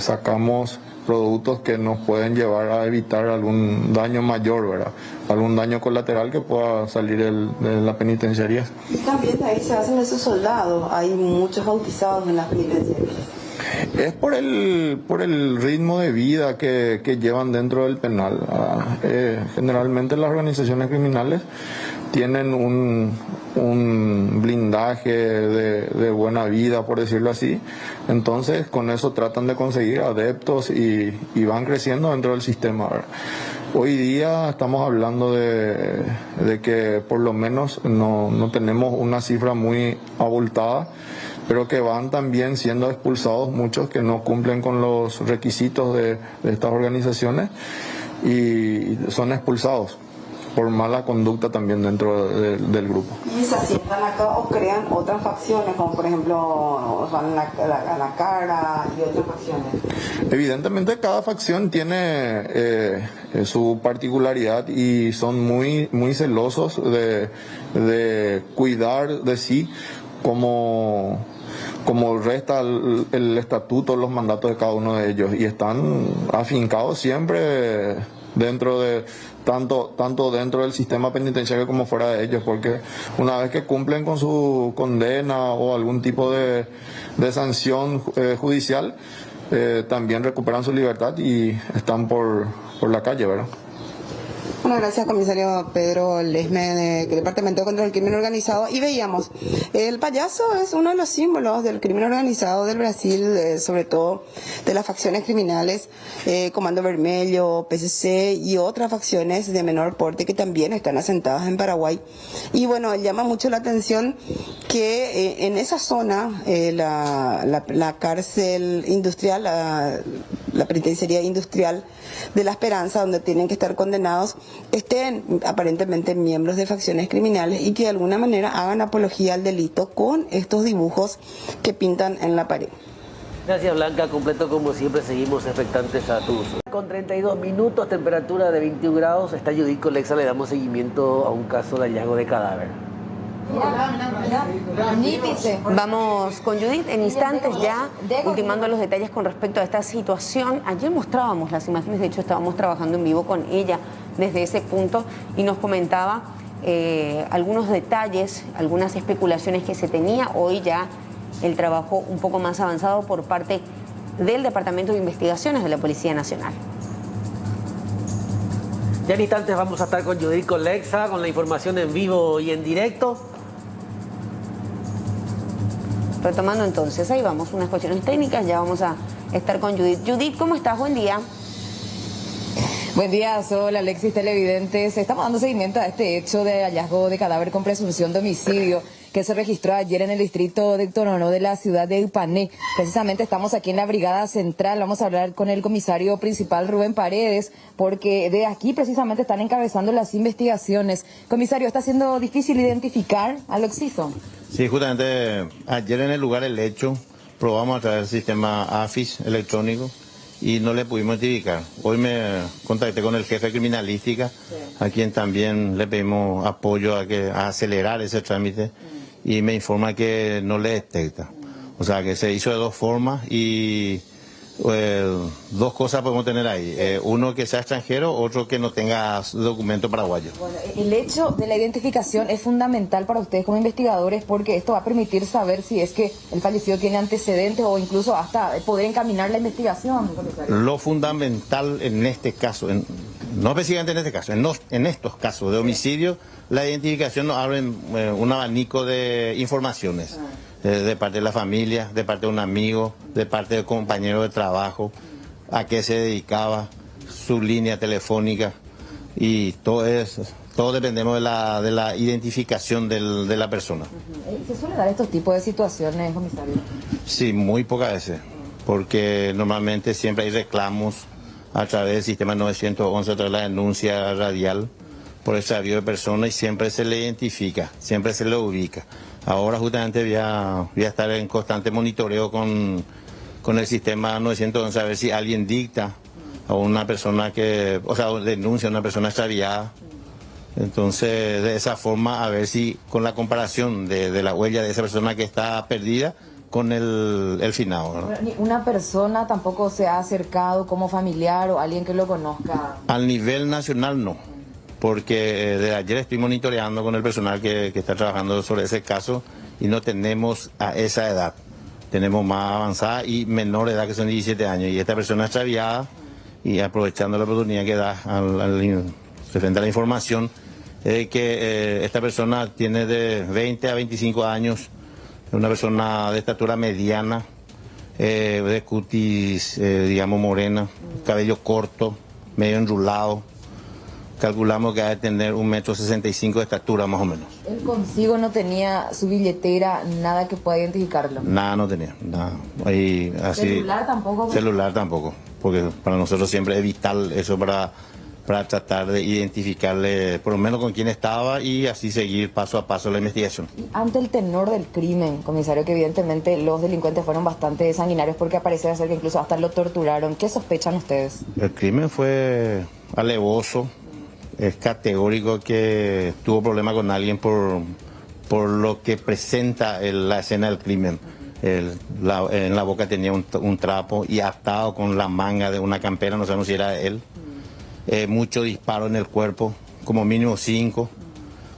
sacamos productos que nos pueden llevar a evitar algún daño mayor, ¿verdad? Algún daño colateral que pueda salir de la penitenciaría. Y también ahí se hacen esos soldados, hay muchos bautizados en las penitenciarías. Es por el ritmo de vida que llevan dentro del penal. Generalmente las organizaciones criminales tienen un blindaje de buena vida, por decirlo así. Entonces con eso tratan de conseguir adeptos y van creciendo dentro del sistema, ¿verdad? Hoy día estamos hablando de que por lo menos no tenemos una cifra muy abultada, pero que van también siendo expulsados muchos que no cumplen con los requisitos de estas organizaciones y son expulsados por mala conducta también dentro del grupo. ¿Y se asientan acá o crean otras facciones, como por ejemplo Van la Cara y otras facciones? Evidentemente cada facción tiene su particularidad y son muy celosos de cuidar de sí como resta el estatuto, los mandatos de cada uno de ellos, y están afincados siempre dentro de tanto dentro del sistema penitenciario como fuera de ellos, porque una vez que cumplen con su condena o algún tipo de sanción judicial, también recuperan su libertad y están por la calle, ¿verdad? Bueno, gracias, comisario Pedro Lesme, del Departamento contra el Crimen Organizado. Y veíamos, el payaso es uno de los símbolos del crimen organizado del Brasil, sobre todo de las facciones criminales, Comando Vermelho, PCC y otras facciones de menor porte que también están asentadas en Paraguay. Y bueno, llama mucho la atención que en esa zona, la cárcel industrial, la penitenciaría industrial de La Esperanza, donde tienen que estar condenados, estén aparentemente miembros de facciones criminales y que de alguna manera hagan apología al delito con estos dibujos que pintan en la pared. Gracias, Blanca. Completo como siempre, seguimos expectantes a tus. Con 32 minutos, temperatura de 21 grados, está Judith Colexa, le damos seguimiento a un caso de hallazgo de cadáver. Vamos con Judith en instantes ya, ultimando los detalles con respecto a esta situación. Ayer mostrábamos las imágenes, de hecho estábamos trabajando en vivo con ella desde ese punto y nos comentaba algunos detalles, algunas especulaciones que se tenía. Hoy ya el trabajo un poco más avanzado por parte del Departamento de Investigaciones de la Policía Nacional. Ya en instantes vamos a estar con Judith Colexa, con la información en vivo y en directo. Retomando entonces, ahí vamos, unas cuestiones técnicas, ya vamos a estar con Judith. Judith, ¿cómo estás? Buen día. Buen día, Sol, Alexis, televidentes. Estamos dando seguimiento a este hecho de hallazgo de cadáver con presunción de homicidio que se registró ayer en el distrito de Toronó de la ciudad de Ipané. Precisamente estamos aquí en la Brigada Central. Vamos a hablar con el comisario principal Rubén Paredes, porque de aquí precisamente están encabezando las investigaciones. Comisario, ¿está siendo difícil identificar al occiso? Sí, justamente ayer en el lugar del hecho probamos a través del sistema AFIS electrónico y no le pudimos identificar. Hoy me contacté con el jefe de criminalística, a quien también le pedimos apoyo a acelerar ese trámite, y me informa que no le detecta. O sea, que se hizo de dos formas y dos cosas podemos tener ahí. Uno que sea extranjero, otro que no tenga documento paraguayo. Bueno, el hecho de la identificación es fundamental para ustedes como investigadores, porque esto va a permitir saber si es que el fallecido tiene antecedentes o incluso hasta poder encaminar la investigación. Lo fundamental en este caso, no específicamente en este caso, en estos casos de homicidio, la identificación nos abre un abanico de informaciones. De parte de la familia, de parte de un amigo, de parte del compañero de trabajo, a qué se dedicaba, su línea telefónica, y todo dependemos de la identificación de la persona. ¿Se suele dar estos tipos de situaciones, comisario? Sí, muy pocas veces, porque normalmente siempre hay reclamos a través del sistema 911, a través de la denuncia radial por extravío de persona, y siempre se le identifica, siempre se le ubica. Ahora justamente voy a estar en constante monitoreo con el sistema 911 a ver si alguien dicta a una persona denuncia a una persona extraviada. Entonces, de esa forma, a ver si con la comparación de la huella de esa persona que está perdida con el finado, ¿no? Bueno, ¿una persona tampoco se ha acercado como familiar o alguien que lo conozca? Al nivel nacional no, porque desde ayer estoy monitoreando con el personal que está trabajando sobre ese caso, y no tenemos a esa edad. Tenemos más avanzada y menor de edad, que son 17 años. Y esta persona extraviada, y aprovechando la oportunidad que da frente a la información, es que esta persona tiene de 20 a 25 años, una persona de estatura mediana, de cutis, digamos, morena, cabello corto, medio enrulado. Calculamos que ha de tener 1,65 m de estatura, más o menos. ¿Él consigo no tenía su billetera, nada que pueda identificarlo? Nada, no tenía, nada. Ahí, así, ¿Celular tampoco? Celular tampoco, porque para nosotros siempre es vital eso para tratar de identificarle por lo menos con quién estaba, y así seguir paso a paso la investigación. Y ante el tenor del crimen, comisario, que evidentemente los delincuentes fueron bastante sanguinarios, porque parece ser que incluso hasta lo torturaron, ¿qué sospechan ustedes? El crimen fue alevoso. Es categórico que tuvo problema con alguien por lo que presenta la escena del crimen. En la boca tenía un trapo y atado con la manga de una campera, no sabemos si era de él. Muchos disparos en el cuerpo, como mínimo 5,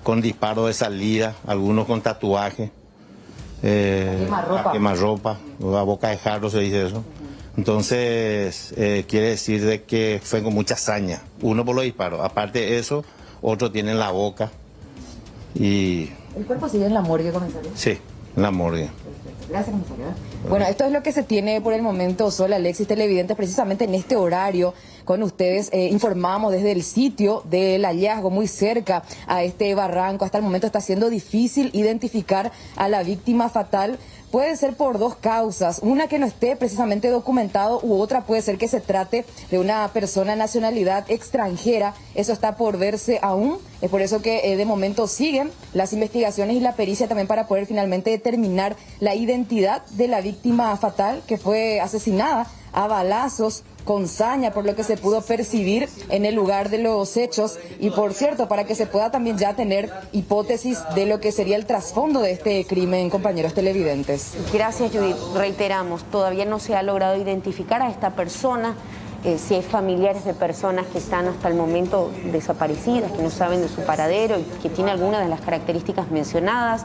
con disparos de salida, algunos con tatuaje. Quemarropa, a boca de jarro se dice eso. Entonces, quiere decir de que fue con mucha hazaña, uno por los disparos. Aparte de eso, otro tiene en la boca. Y ¿el cuerpo sigue en la morgue, comisario? sí, en la morgue. Gracias, comisario. Bueno, esto es lo que se tiene por el momento. Sol, Alexis, televidentes, precisamente en este horario con ustedes informamos desde el sitio del hallazgo muy cerca a este barranco. Hasta el momento está siendo difícil identificar a la víctima fatal. Puede ser por dos causas, una que no esté precisamente documentado, u otra puede ser que se trate de una persona de nacionalidad extranjera. Eso está por verse aún, es por eso que de momento siguen las investigaciones y la pericia también para poder finalmente determinar la identidad de la víctima fatal, que fue asesinada a balazos con saña, por lo que se pudo percibir en el lugar de los hechos. Y por cierto, para que se pueda también ya tener hipótesis de lo que sería el trasfondo de este crimen, compañeros televidentes. Gracias, Judith. Reiteramos, todavía no se ha logrado identificar a esta persona. Si hay familiares de personas que están hasta el momento desaparecidas, que no saben de su paradero y que tiene alguna de las características mencionadas,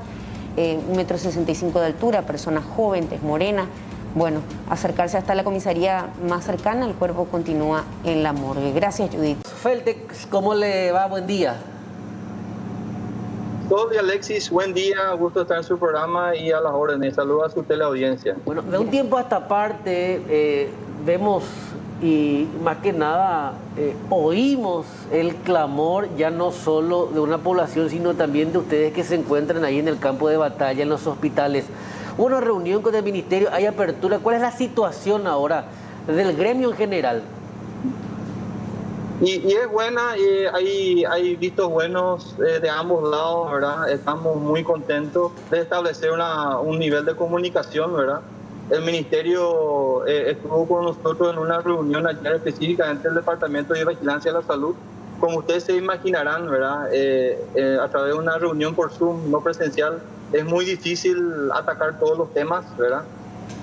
1,65 m de altura, persona joven, tez morena. Bueno, acercarse hasta la comisaría más cercana, el cuerpo continúa en la morgue. Gracias, Judith. Feltex, ¿cómo le va? Buen día. Todo bien, Alexis, buen día, gusto estar en su programa y a las órdenes. Saludos a su teleaudiencia. Bueno, de un tiempo a esta parte vemos y más que nada oímos el clamor ya no solo de una población, sino también de ustedes que se encuentran ahí en el campo de batalla, en los hospitales. Hubo una reunión con el ministerio, hay apertura. ¿Cuál es la situación ahora del gremio en general? Y es buena, hay vistos buenos de ambos lados, ¿verdad? Estamos muy contentos de establecer un nivel de comunicación, ¿verdad? el Ministerio estuvo con nosotros en una reunión ayer específicamente del Departamento de Vigilancia de la Salud. Como ustedes se imaginarán, ¿verdad? A través de una reunión por Zoom no presencial es muy difícil atacar todos los temas, ¿verdad?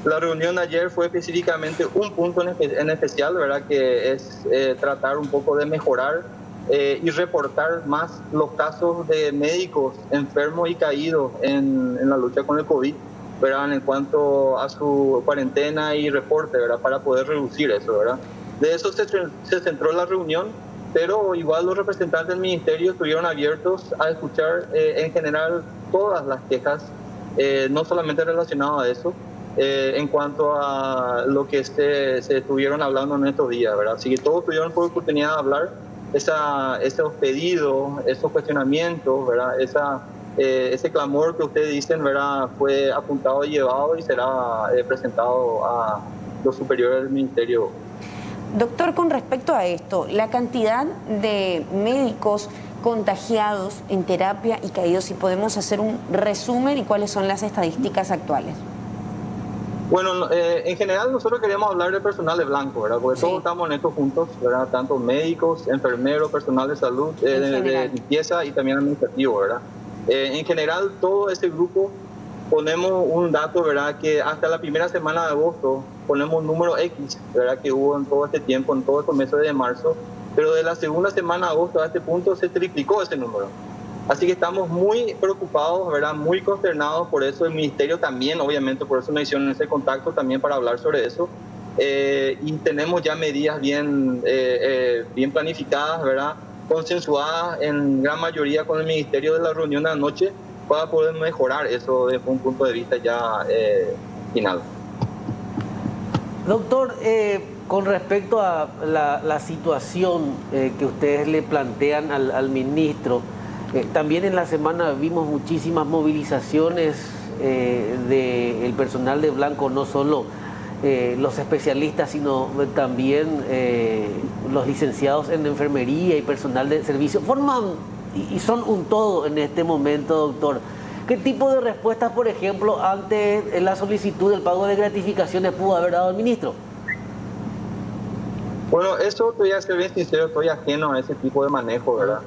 La reunión de ayer fue específicamente un punto en especial, ¿verdad? Que es tratar un poco de mejorar y reportar más los casos de médicos enfermos y caídos en la lucha con el COVID, ¿verdad? En cuanto a su cuarentena y reporte, ¿verdad? Para poder reducir eso, ¿verdad? De eso se centró la reunión, pero igual los representantes del ministerio estuvieron abiertos a escuchar en general todas las quejas, no solamente relacionadas a eso, en cuanto a lo que se estuvieron hablando en estos días, ¿verdad? Así que todos tuvieron por oportunidad de hablar, esos pedidos, esos cuestionamientos, ¿verdad? Ese clamor que ustedes dicen, ¿verdad? Fue apuntado y llevado y será presentado a los superiores del ministerio. Doctor, con respecto a esto, la cantidad de médicos contagiados en terapia y caídos, si podemos hacer un resumen y cuáles son las estadísticas actuales. Bueno, en general nosotros queríamos hablar de personal de blanco, ¿verdad? Porque todos estamos en esto juntos, ¿verdad? Tanto médicos, enfermeros, personal de salud, de limpieza y también administrativo, ¿verdad? En general, todo ese grupo ponemos un dato, ¿verdad? Que hasta la primera semana de agosto ponemos un número X, ¿verdad? Que hubo en todo este tiempo, en todo estos meses de marzo, pero de la segunda semana de agosto a este punto se triplicó ese número. Así que estamos muy preocupados, ¿verdad? Muy consternados por eso. El ministerio también, obviamente, por eso me hicieron ese contacto también para hablar sobre eso. Y tenemos ya medidas bien planificadas, ¿verdad? Consensuadas en gran mayoría con el ministerio de la reunión de anoche para poder mejorar eso desde un punto de vista ya final. Doctor, con respecto a la situación que ustedes le plantean al ministro, también en la semana vimos muchísimas movilizaciones del personal de blanco, no solo los especialistas, sino también los licenciados en enfermería y personal de servicio. Forman y son un todo en este momento, doctor. ¿Qué tipo de respuestas, por ejemplo, ante la solicitud del pago de gratificaciones pudo haber dado el ministro? Bueno, eso, te voy a ser bien sincero, estoy ajeno a ese tipo de manejo, ¿verdad?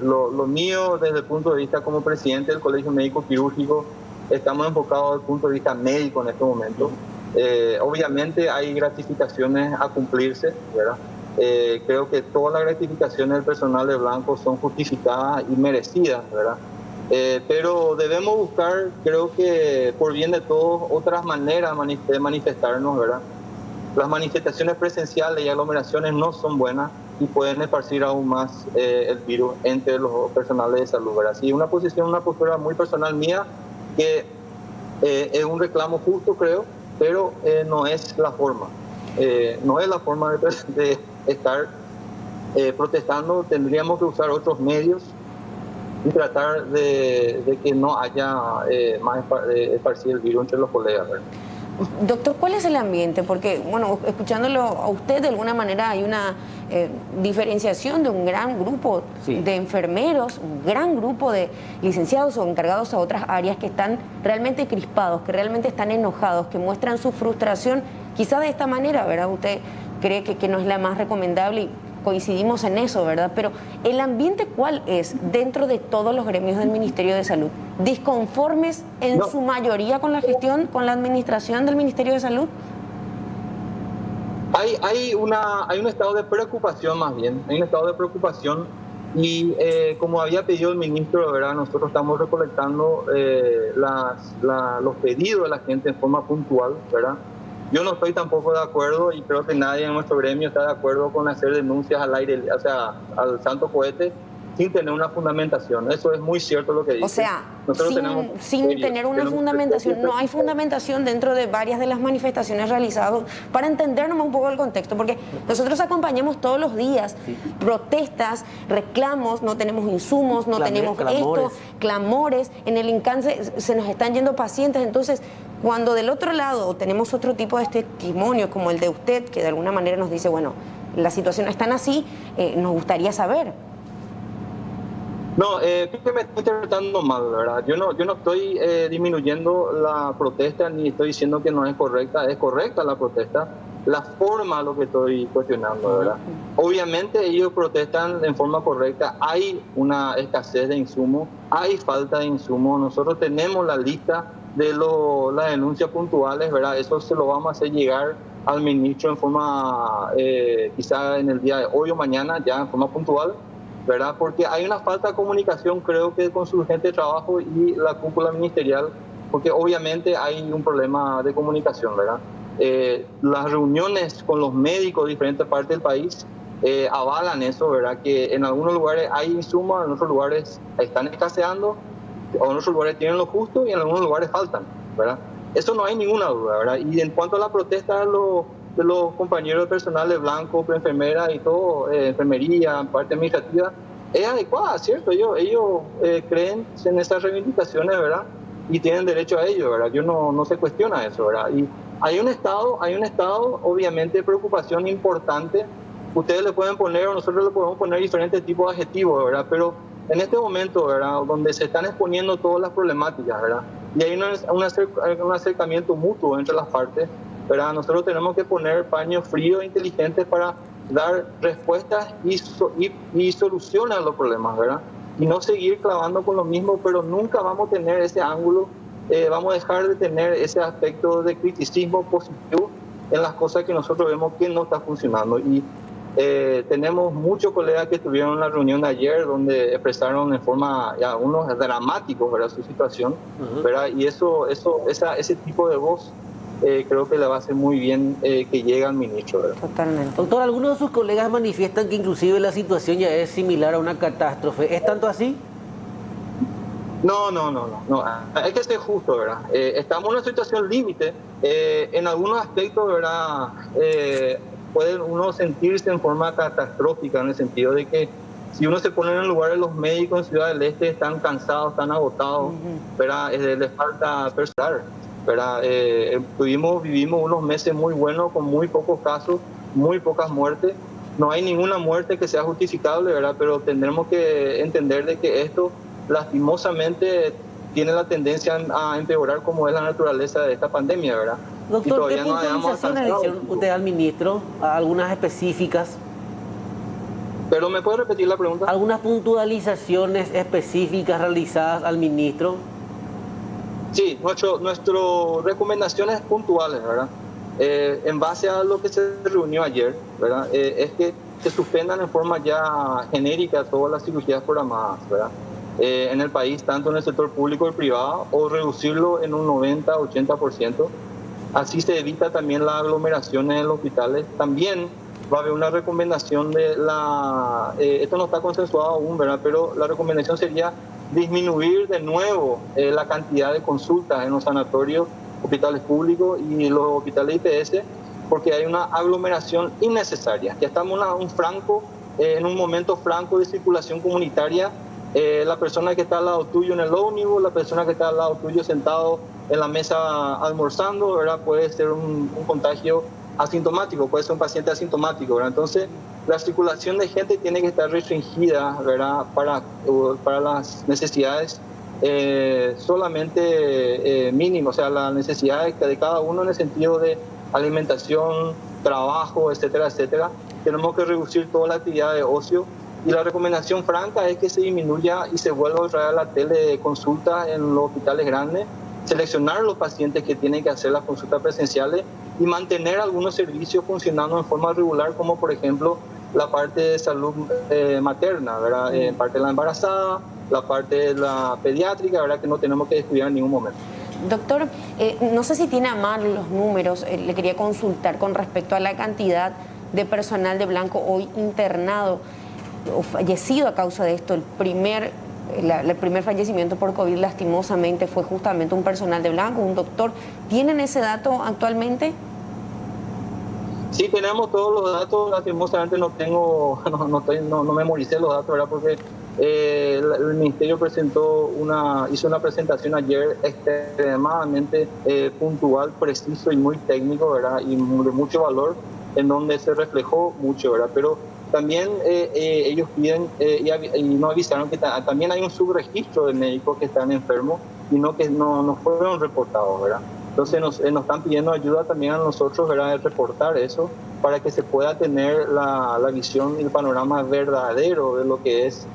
Lo mío, desde el punto de vista como presidente del Colegio Médico Quirúrgico, estamos enfocados desde el punto de vista médico en este momento. Obviamente hay gratificaciones a cumplirse, ¿verdad? Creo que todas las gratificaciones del personal de blanco son justificadas y merecidas, ¿verdad? Pero debemos buscar, creo que por bien de todos, otras maneras de manifestarnos, ¿verdad? Las manifestaciones presenciales y aglomeraciones no son buenas y pueden esparcir aún más el virus entre los personales de salud, ¿verdad? Sí, una postura muy personal mía, que es un reclamo justo, creo, pero no es la forma. No es la forma de estar protestando. Tendríamos que usar otros medios y tratar de que no haya más esparcir el virus entre los colegas, ¿verdad? Doctor, ¿cuál es el ambiente? Porque, bueno, escuchándolo a usted, de alguna manera hay una diferenciación de un gran grupo de enfermeros, un gran grupo de licenciados o encargados a otras áreas que están realmente crispados, que realmente están enojados, que muestran su frustración, quizá de esta manera, ¿verdad? Usted cree que no es la más recomendable y coincidimos en eso, ¿verdad? Pero ¿el ambiente cuál es dentro de todos los gremios del Ministerio de Salud? ¿Disconformes en su mayoría con la gestión, con la administración del Ministerio de Salud? Hay un estado de preocupación, más bien. Hay un estado de preocupación y como había pedido el ministro, ¿verdad? Nosotros estamos recolectando los pedidos de la gente en forma puntual, ¿verdad? Yo no estoy tampoco de acuerdo y creo que nadie en nuestro gremio está de acuerdo con hacer denuncias al aire, o sea, al santo cohete, sin tener una fundamentación. Eso es muy cierto lo que dice. O sea, sin tener una fundamentación. No hay fundamentación dentro de varias de las manifestaciones realizadas, para entendernos un poco el contexto, porque nosotros acompañamos todos los días protestas, reclamos, no tenemos insumos, no tenemos esto, clamores, en el Incanse se nos están yendo pacientes. Entonces, cuando del otro lado tenemos otro tipo de testimonio como el de usted, que de alguna manera nos dice, bueno, la situación es tan así, nos gustaría saber. No, creo que me estoy interpretando mal, ¿verdad? Yo no estoy disminuyendo la protesta ni estoy diciendo que no es correcta la protesta. La forma lo que estoy cuestionando, ¿verdad? Obviamente ellos protestan en forma correcta, hay una escasez de insumos, hay falta de insumos, nosotros tenemos la lista de las denuncias puntuales, ¿verdad? Eso se lo vamos a hacer llegar al ministro en forma, quizá en el día de hoy o mañana, ya en forma puntual, ¿verdad? Porque hay una falta de comunicación, creo que con su gente de trabajo y la cúpula ministerial, porque obviamente hay un problema de comunicación, ¿verdad? Las reuniones con los médicos de diferentes partes del país avalan eso, ¿verdad? Que en algunos lugares hay insumos, en otros lugares están escaseando, o en otros lugares tienen lo justo y en algunos lugares faltan, ¿verdad? Eso no hay ninguna duda, ¿verdad? Y en cuanto a la protesta de los compañeros de personal de blanco, enfermeras y todo, enfermería, parte administrativa, es adecuada, ¿cierto? Ellos creen en esas reivindicaciones, ¿verdad? Y tienen derecho a ello, ¿verdad? Yo no se cuestiona eso, ¿verdad? Y hay un estado, obviamente, de preocupación importante. Ustedes le pueden poner, o nosotros le podemos poner diferentes tipos de adjetivos, ¿verdad? Pero en este momento, ¿verdad? Donde se están exponiendo todas las problemáticas, ¿verdad? Y hay un acercamiento mutuo entre las partes, ¿verdad? Nosotros tenemos que poner paños fríos e inteligentes para dar respuestas y soluciones a los problemas, ¿verdad? Y no seguir clavando con lo mismo, pero nunca vamos a tener ese ángulo, vamos a dejar de tener ese aspecto de criticismo positivo en las cosas que nosotros vemos que no está funcionando. Y tenemos muchos colegas que estuvieron en la reunión de ayer donde expresaron en forma, ya unos dramáticos, ¿verdad?, su situación, ¿verdad? Y ese tipo de voz creo que le va a hacer muy bien que llegue al ministro, ¿verdad? Totalmente. Doctor, algunos de sus colegas manifiestan que inclusive la situación ya es similar a una catástrofe. ¿Es tanto así? No. Hay que ser justo, ¿verdad? Estamos en una situación límite. En algunos aspectos, ¿verdad? Puede uno sentirse en forma catastrófica, en el sentido de que si uno se pone en el lugar de los médicos en Ciudad del Este, están cansados, están agotados, ¿verdad? Les falta personal, ¿verdad? Vivimos unos meses muy buenos con muy pocos casos, muy pocas muertes. No hay ninguna muerte que sea justificable, ¿verdad? Pero tendremos que entender de que esto lastimosamente tiene la tendencia a empeorar, como es la naturaleza de esta pandemia, ¿verdad? Doctor, ¿qué puntualizaciones le hicieron usted al ministro? ¿Algunas específicas? ¿Pero me puede repetir la pregunta? ¿Algunas puntualizaciones específicas realizadas al ministro? Sí, nuestras recomendaciones puntuales, ¿verdad? En base a lo que se reunió ayer, ¿verdad? Es que se suspendan en forma ya genérica todas las cirugías programadas, ¿verdad? En el país, tanto en el sector público y privado, o reducirlo en un 90-80%. Así se evita también la aglomeración en los hospitales. También va a haber una recomendación esto no está consensuado aún, ¿verdad? Pero la recomendación sería disminuir de nuevo la cantidad de consultas en los sanatorios, hospitales públicos y los hospitales IPS, porque hay una aglomeración innecesaria. Ya estamos en un momento franco de circulación comunitaria. La persona que está al lado tuyo en el ómnibus, la persona que está al lado tuyo sentado en la mesa almorzando, ¿verdad? Puede ser un contagio asintomático, puede ser un paciente asintomático, ¿verdad? Entonces, la circulación de gente tiene que estar restringida, ¿verdad? Para las necesidades solamente mínimas, o sea, las necesidades de cada uno en el sentido de alimentación, trabajo, etcétera, etcétera. Tenemos que reducir toda la actividad de ocio. Y la recomendación franca es que se disminuya y se vuelva a traer la teleconsulta en los hospitales grandes, seleccionar los pacientes que tienen que hacer las consultas presenciales y mantener algunos servicios funcionando en forma regular, como por ejemplo la parte de salud materna, ¿verdad? Parte de la embarazada, la parte de la pediátrica, ¿verdad? Que no tenemos que descuidar en ningún momento. Doctor, no sé si tiene a mano los números, le quería consultar con respecto a la cantidad de personal de blanco hoy internado o fallecido a causa de esto. El primer fallecimiento por COVID lastimosamente fue justamente un personal de blanco, un doctor. ¿Tienen ese dato actualmente? Sí, tenemos todos los datos. Lastimosamente no memoricé los datos, ¿verdad? Porque el ministerio hizo una presentación ayer extremadamente puntual, preciso y muy técnico, ¿verdad? Y de mucho valor, en donde se reflejó mucho, ¿verdad? Pero También ellos piden y no avisaron que también hay un subregistro de médicos que están enfermos y que no fueron reportados, ¿verdad? Entonces nos están pidiendo ayuda también a nosotros, ¿verdad?, de reportar eso para que se pueda tener la visión y el panorama verdadero de lo que es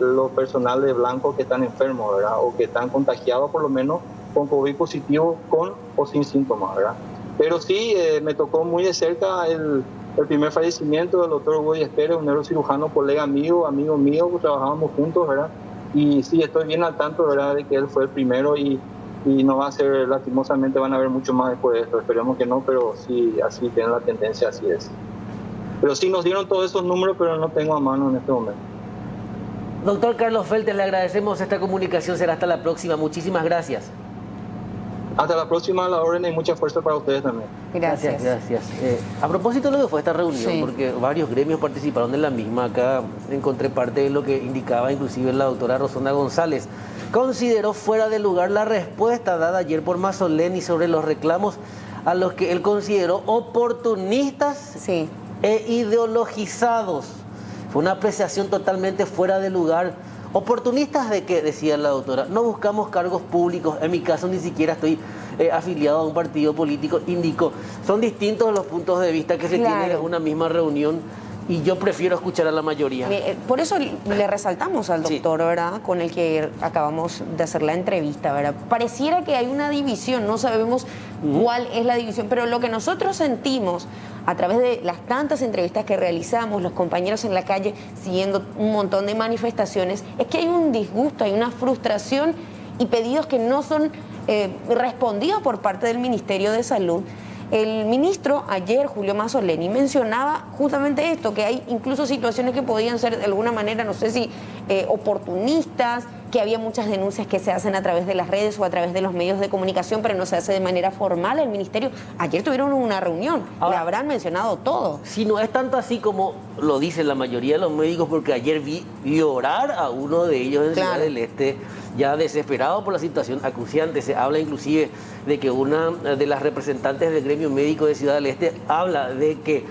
los personal de blanco que están enfermos, ¿verdad?, o que están contagiados por lo menos con COVID positivo, con o sin síntomas, ¿verdad? Pero sí, me tocó muy de cerca el primer fallecimiento del doctor Hugo Pérez, un neurocirujano, colega amigo mío, que trabajábamos juntos, ¿verdad? Y sí, estoy bien al tanto, ¿verdad?, de que él fue el primero y no va a ser, lastimosamente van a haber mucho más después de esto, esperemos que no, pero sí, así tiene la tendencia, así es. Pero sí nos dieron todos esos números, pero no tengo a mano en este momento. Doctor Carlos Feltes, le agradecemos esta comunicación, será hasta la próxima, muchísimas gracias. Hasta la próxima, a la orden, y mucha fuerza para ustedes también. Gracias. A propósito de lo que fue esta reunión, Sí. porque varios gremios participaron de la misma, acá encontré parte de lo que indicaba inclusive la doctora Rosana González. Consideró fuera de lugar la respuesta dada ayer por Mazzoleni sobre los reclamos a los que él consideró oportunistas e ideologizados. Fue una apreciación totalmente fuera de lugar. ¿Oportunistas de qué?, decía la doctora. No buscamos cargos públicos, en mi caso ni siquiera estoy afiliado a un partido político, indicó. Son distintos los puntos de vista que se tienen en una misma reunión y yo prefiero escuchar a la mayoría. Por eso le resaltamos al doctor, ¿verdad?, con el que acabamos de hacer la entrevista, ¿verdad? Pareciera que hay una división, no sabemos cuál es la división, pero lo que nosotros sentimos a través de las tantas entrevistas que realizamos, los compañeros en la calle siguiendo un montón de manifestaciones, es que hay un disgusto, hay una frustración y pedidos que no son respondidos por parte del Ministerio de Salud. El ministro ayer, Julio Mazzoleni, mencionaba justamente esto, que hay incluso situaciones que podían ser de alguna manera, no sé si oportunistas, que había muchas denuncias que se hacen a través de las redes o a través de los medios de comunicación, pero no se hace de manera formal el ministerio. Ayer tuvieron una reunión, le habrán mencionado todo. Si no es tanto así como lo dicen la mayoría de los médicos, porque ayer vi llorar a uno de ellos en Ciudad del Este, ya desesperado por la situación acuciante. Se habla inclusive de que una de las representantes del gremio médico de Ciudad del Este habla de que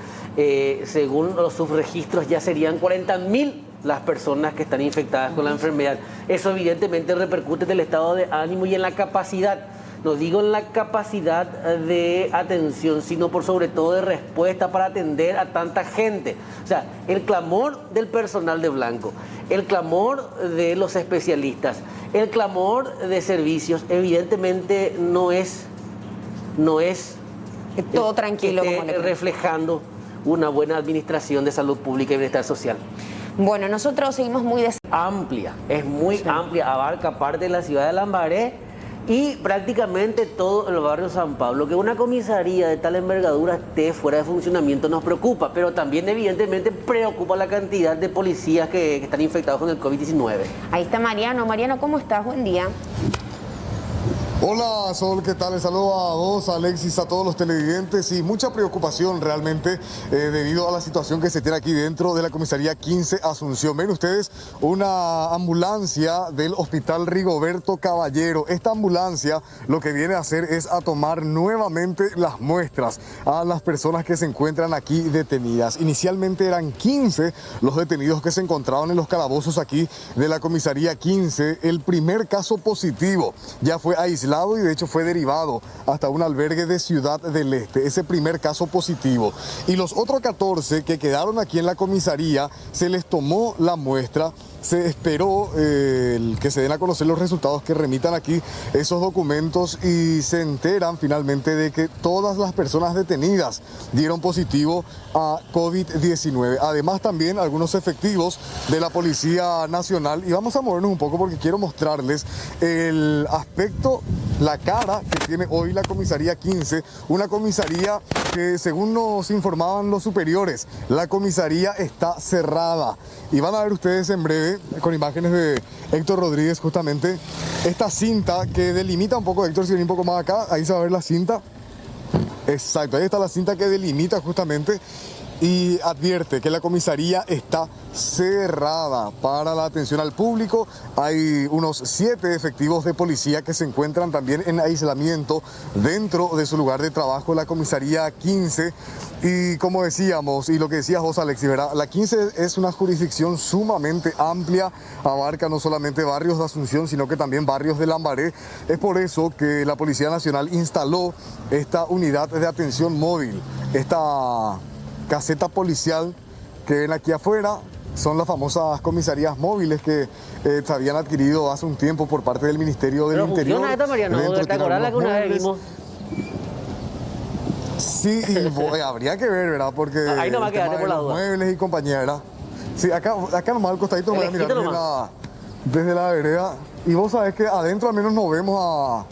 según los subregistros ya serían 40.000 las personas que están infectadas con la enfermedad. Eso evidentemente repercute en el estado de ánimo y en la capacidad, no digo en la capacidad de atención, sino por sobre todo de respuesta para atender a tanta gente. O sea, el clamor del personal de blanco, el clamor de los especialistas, el clamor de servicios, evidentemente no es todo tranquilo, que como esté reflejando una buena administración de salud pública y bienestar social. Bueno, nosotros seguimos muy amplia, es muy amplia, abarca parte de la ciudad de Lambaré y prácticamente todo el barrio San Pablo. Que una comisaría de tal envergadura esté fuera de funcionamiento nos preocupa, pero también evidentemente preocupa la cantidad de policías que están infectados con el COVID-19. Ahí está Mariano. Mariano, ¿cómo estás? Buen día. Hola Sol, ¿qué tal? Les saludo a vos, a Alexis, a todos los televidentes y mucha preocupación realmente debido a la situación que se tiene aquí dentro de la comisaría 15 Asunción. Ven ustedes una ambulancia del Hospital Rigoberto Caballero. Esta ambulancia lo que viene a hacer es a tomar nuevamente las muestras a las personas que se encuentran aquí detenidas. Inicialmente eran 15 los detenidos que se encontraban en los calabozos aquí de la comisaría 15. El primer caso positivo ya fue aislado y de hecho fue derivado hasta un albergue de Ciudad del Este, ese primer caso positivo. Y los otros 14 que quedaron aquí en la comisaría, se les tomó la muestra, se esperó que se den a conocer los resultados, que remitan aquí esos documentos y se enteran finalmente de que todas las personas detenidas dieron positivo a COVID-19. Además también algunos efectivos de la Policía Nacional, y vamos a movernos un poco porque quiero mostrarles el aspecto, la cara que tiene hoy la comisaría 15, una comisaría que según nos informaban los superiores, la comisaría está cerrada. Y van a ver ustedes en breve, con imágenes de Héctor Rodríguez justamente, esta cinta que delimita un poco, Héctor, si viene un poco más acá, ahí se va a ver la cinta. Exacto, ahí está la cinta que delimita justamente y advierte que la comisaría está cerrada para la atención al público. Hay unos 7 efectivos de policía que se encuentran también en aislamiento dentro de su lugar de trabajo, la comisaría 15. Y como decíamos, y lo que decías vos, Alexis, ¿verdad? La 15 es una jurisdicción sumamente amplia, abarca no solamente barrios de Asunción, sino que también barrios de Lambaré. Es por eso que la Policía Nacional instaló esta unidad de atención móvil, esta caseta policial que ven aquí afuera. Son las famosas comisarías móviles que se habían adquirido hace un tiempo por parte del Ministerio del Interior. ¿Funciona esta, Mariano? ¿Te acordás la que una vez vimos? Sí, y habría que ver, ¿verdad? Porque ahí no va a quedar por la duda. Muebles y compañeras. Sí, acá nomás al costadito voy a mirar desde la vereda. Y vos sabés que adentro al menos no vemos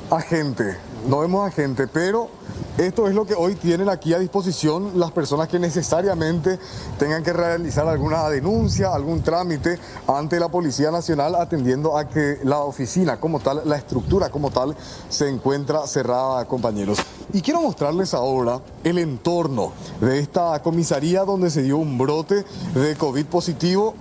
a gente. No vemos a gente, pero esto es lo que hoy tienen aquí a disposición las personas que necesariamente tengan que realizar alguna denuncia, algún trámite ante la Policía Nacional, atendiendo a que la oficina como tal, la estructura como tal, se encuentra cerrada, compañeros. Y quiero mostrarles ahora el entorno de esta comisaría donde se dio un brote de COVID positivo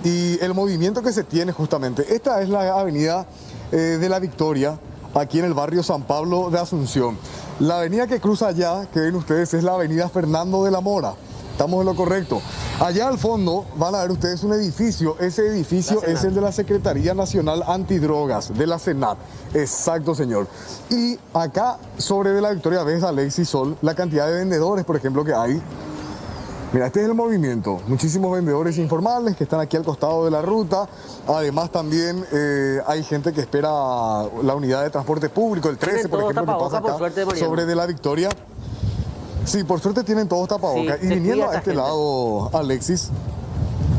y el movimiento que se tiene justamente. Esta es la avenida de la Victoria, aquí en el barrio San Pablo de Asunción. La avenida que cruza allá, que ven ustedes, es la avenida Fernando de la Mora. Estamos en lo correcto. Allá al fondo van a ver ustedes un edificio. Ese edificio es el de la Secretaría Nacional Antidrogas, de la Senat. Exacto, señor. Y acá, sobre de la Victoria, ves, Alexis, Sol, la cantidad de vendedores, por ejemplo, que hay. Mira, este es el movimiento. Muchísimos vendedores informales que están aquí al costado de la ruta. Además, también hay gente que espera la unidad de transporte público, el 13, por ejemplo, que pasa acá sobre de la Victoria. Sí, por suerte tienen todos tapabocas. Sí, y viniendo a este lado, Alexis,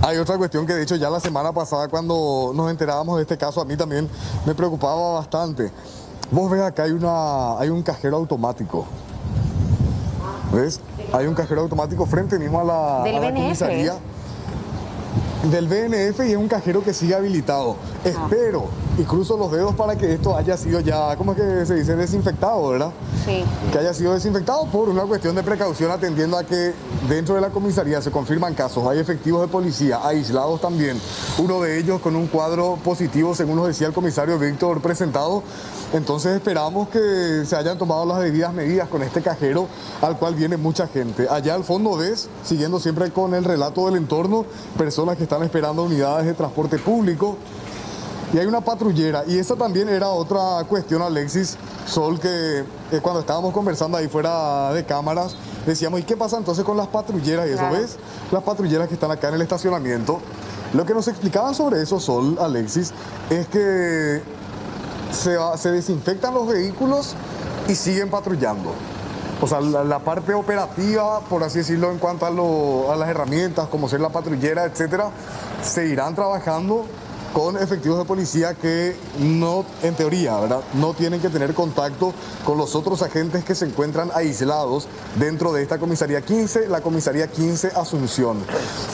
hay otra cuestión que de hecho ya la semana pasada cuando nos enterábamos de este caso, a mí también me preocupaba bastante. Vos ves acá hay un cajero automático. ¿Ves? Hay un cajero automático frente mismo a la comisaría del BNF y es un cajero que sigue habilitado. Espero y cruzo los dedos para que esto haya sido ya, ¿cómo es que se dice? Desinfectado, ¿verdad? Sí. Que haya sido desinfectado por una cuestión de precaución, atendiendo a que dentro de la comisaría se confirman casos. Hay efectivos de policía aislados también. Uno de ellos con un cuadro positivo, según nos decía el comisario Víctor presentado. Entonces esperamos que se hayan tomado las debidas medidas con este cajero al cual viene mucha gente. Allá al fondo ves, siguiendo siempre con el relato del entorno, personas que están esperando unidades de transporte público. Y hay una patrullera, y esa también era otra cuestión, Alexis, Sol, que cuando estábamos conversando ahí fuera de cámaras, decíamos, ¿y qué pasa entonces con las patrulleras? Y eso, ¿ves? Las patrulleras que están acá en el estacionamiento. Lo que nos explicaban sobre eso, Sol, Alexis, es que se desinfectan los vehículos y siguen patrullando. O sea, la parte operativa, por así decirlo, en cuanto a las herramientas, como ser la patrullera, etcétera, se irán trabajando con efectivos de policía que no, en teoría, ¿verdad?, no tienen que tener contacto con los otros agentes que se encuentran aislados dentro de esta comisaría 15, la comisaría 15 Asunción.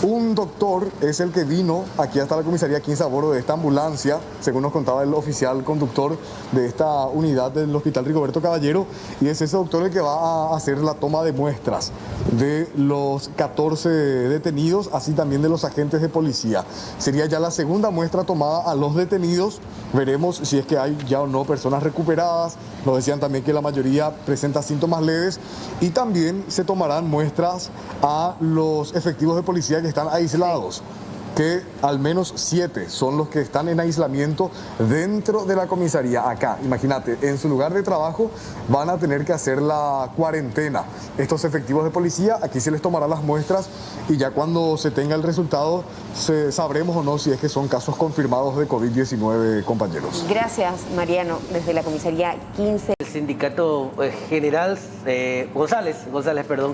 Un doctor es el que vino aquí hasta la comisaría 15 a bordo de esta ambulancia, según nos contaba el oficial conductor de esta unidad del Hospital Rigoberto Caballero, y es ese doctor el que va a hacer la toma de muestras de los 14 detenidos, así también de los agentes de policía. Sería ya la segunda muestra tomada a los detenidos. Veremos si es que hay ya o no personas recuperadas. Nos decían también que la mayoría presenta síntomas leves, y también se tomarán muestras a los efectivos de policía que están aislados, que al menos 7 son los que están en aislamiento dentro de la comisaría. Acá, imagínate, en su lugar de trabajo van a tener que hacer la cuarentena. Estos efectivos de policía, aquí se les tomará las muestras y ya cuando se tenga el resultado sabremos o no si es que son casos confirmados de COVID-19, compañeros. Gracias, Mariano, desde la comisaría 15. El sindicato general, González,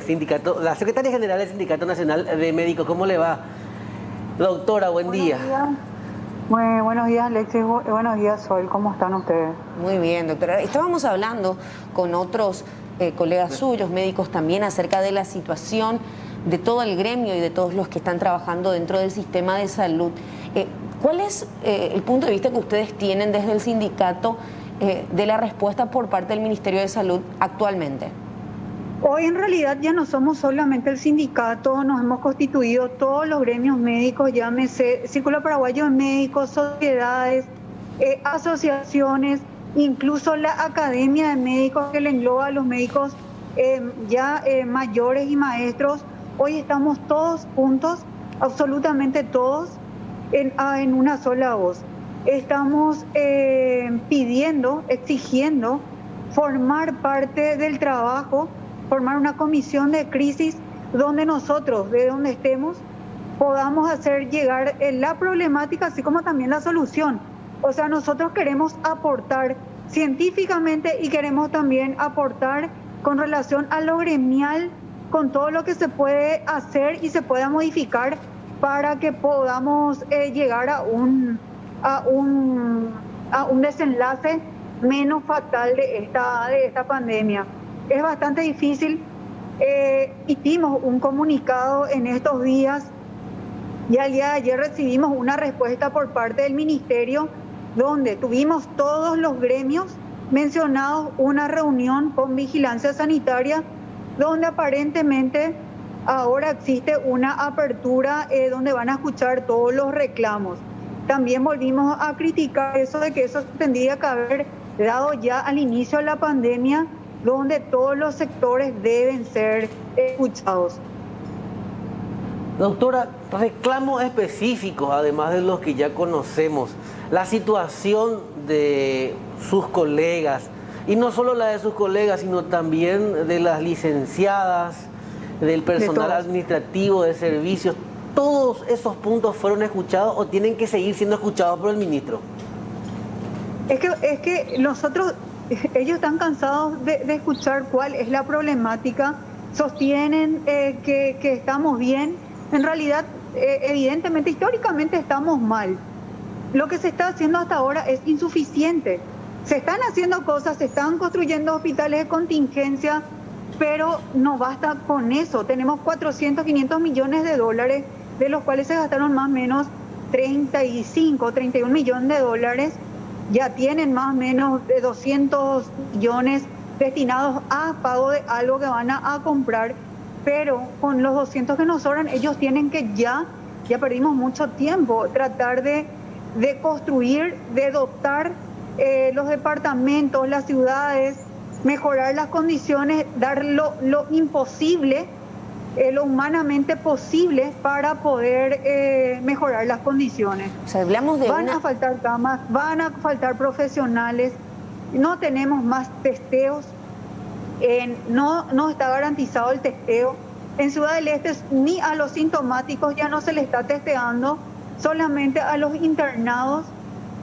sindicato, la secretaria general del Sindicato Nacional de Médicos, ¿cómo le va? Doctora, buen día. Muy buenos días, Alexis. Buenos días, Sol. ¿Cómo están ustedes? Muy bien, doctora. Estábamos hablando con otros colegas suyos, médicos también, acerca de la situación de todo el gremio y de todos los que están trabajando dentro del sistema de salud. ¿Cuál es el punto de vista que ustedes tienen desde el sindicato de la respuesta por parte del Ministerio de Salud actualmente? Hoy en realidad ya no somos solamente el sindicato, nos hemos constituido todos los gremios médicos, llámese Círculo Paraguayo de Médicos, sociedades, asociaciones, incluso la Academia de Médicos que le engloba a los médicos mayores y maestros. Hoy estamos todos juntos, absolutamente todos, en una sola voz. Estamos pidiendo, exigiendo formar parte del trabajo, formar una comisión de crisis donde nosotros, de donde estemos, podamos hacer llegar la problemática, así como también la solución. O sea, nosotros queremos aportar científicamente y queremos también aportar con relación a lo gremial, con todo lo que se puede hacer y se pueda modificar para que podamos llegar a un desenlace menos fatal de esta pandemia. Es bastante difícil. Hicimos un comunicado en estos días y al día de ayer recibimos una respuesta por parte del Ministerio donde tuvimos todos los gremios mencionados una reunión con vigilancia sanitaria donde aparentemente ahora existe una apertura donde van a escuchar todos los reclamos. También volvimos a criticar eso de que eso se tendría que haber dado ya al inicio de la pandemia, donde todos los sectores deben ser escuchados. Doctora, reclamos específicos, además de los que ya conocemos, la situación de sus colegas, y no solo la de sus colegas, sino también de las licenciadas, del personal administrativo, de servicios, ¿todos esos puntos fueron escuchados o tienen que seguir siendo escuchados por el ministro? Es que ellos están cansados de escuchar cuál es la problemática, sostienen que estamos bien. En realidad, evidentemente, históricamente estamos mal. Lo que se está haciendo hasta ahora es insuficiente. Se están haciendo cosas, se están construyendo hospitales de contingencia, pero no basta con eso. Tenemos 400, 500 millones de dólares, de los cuales se gastaron más o menos 35, 31 millones de dólares. Ya tienen más o menos de 200 millones destinados a pago de algo que van a comprar, pero con los 200 que nos sobran, ellos tienen que ya perdimos mucho tiempo, tratar de construir, de dotar los departamentos, las ciudades, mejorar las condiciones, dar lo imposible, lo humanamente posible para poder mejorar las condiciones. O sea, hablamos de a faltar camas, van a faltar profesionales, no tenemos más testeos, no está garantizado el testeo. En Ciudad del Este ni a los sintomáticos ya no se le está testeando, solamente a los internados.